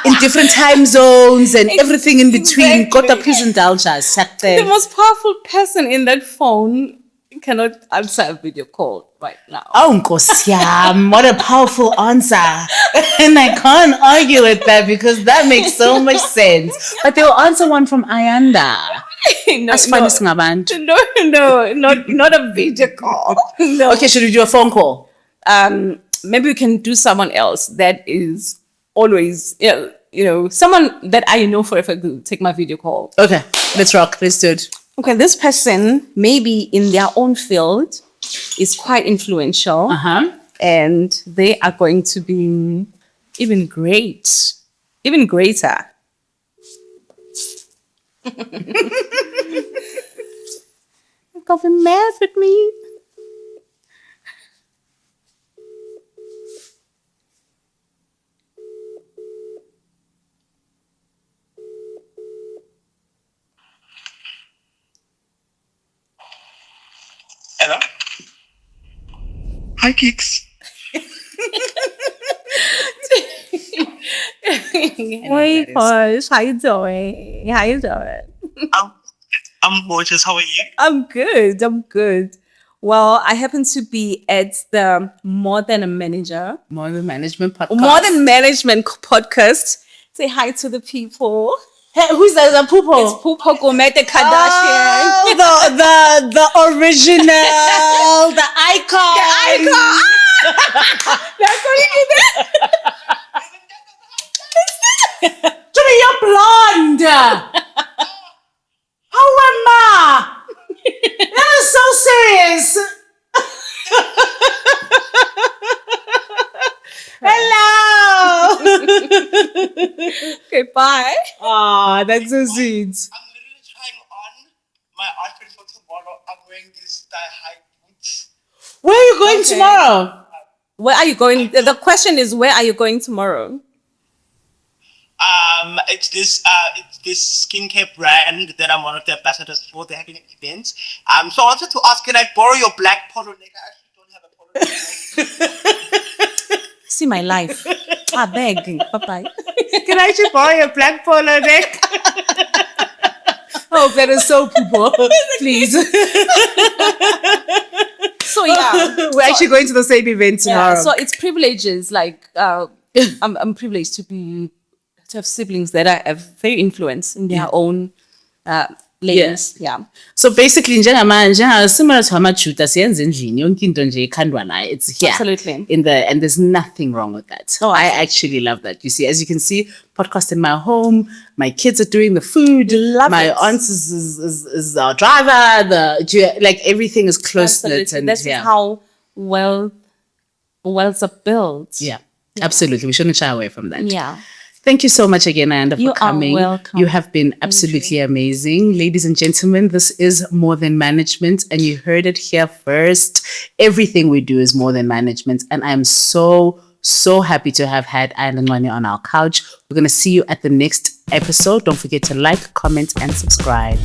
in different time zones and everything in between. Please indulge us. The most powerful person in that phone cannot answer a video call right now. Oh, Nkosiyam, what a powerful answer. And I can't argue with that because that makes so much sense. But they'll answer one from Ayanda. Not a video call. No. Okay, should we do a phone call? Maybe we can do someone else that is always, someone that I know for if I could take my video call. Okay, let's rock. Let's do it. Okay, this person, maybe in their own field, is quite influential. And they are going to be even greater. Got mad with me. Hi, Kicks. Hey, Posh, how you doing? How you doing? I'm gorgeous. How are you? I'm good. Well, I happen to be at the More Than a Manager, More than management podcast. More Than Management podcast. Say hi to the people. Hey, who's that? The Poopo? It's Poopo Gourmet the Kardashian. Oh, the original, the icon. The icon. That's what you did. Jimmy, you're blonde. How am I? That is so serious. Hello. Okay, bye. Ah, that's so sweet. I'm literally trying on my outfit for tomorrow. I'm wearing these thigh-high boots. Where are you going Okay. tomorrow? Where are you going? The question is, where are you going tomorrow? It's this skincare brand that I'm one of the ambassadors for. They're having an event. So I wanted to ask, can I borrow your black polo neck? I actually don't have a polo neck. See my life. I beg. Bye-bye. Can I actually borrow your black polo neck? Oh, that is so Poopo. Please. So yeah. We're actually going to the same event tomorrow. Yeah, so it's privileges. Like I'm privileged to have siblings that are very influenced in their own lanes. Yeah. So basically, similar to amajuta siyenza endlini yonke into nje ikhandwa la, it's here. Absolutely. And there's nothing wrong with that. Oh, I actually love that. You see, as you can see, podcast in my home, my kids are doing the food, my aunt is our driver, like everything is close knit. Absolutely. And That's how wealths are built. yeah, absolutely. We shouldn't shy away from that. Yeah. Thank you so much again, Ayanda, for You are coming. welcome. You have been absolutely amazing. Ladies and gentlemen, this is More Than Management, and you heard it here first. Everything we do is more than management, and I'm so happy to have had Ayanda Ncwane on our couch. We're going to see you at the next episode. Don't forget to like, comment, and subscribe.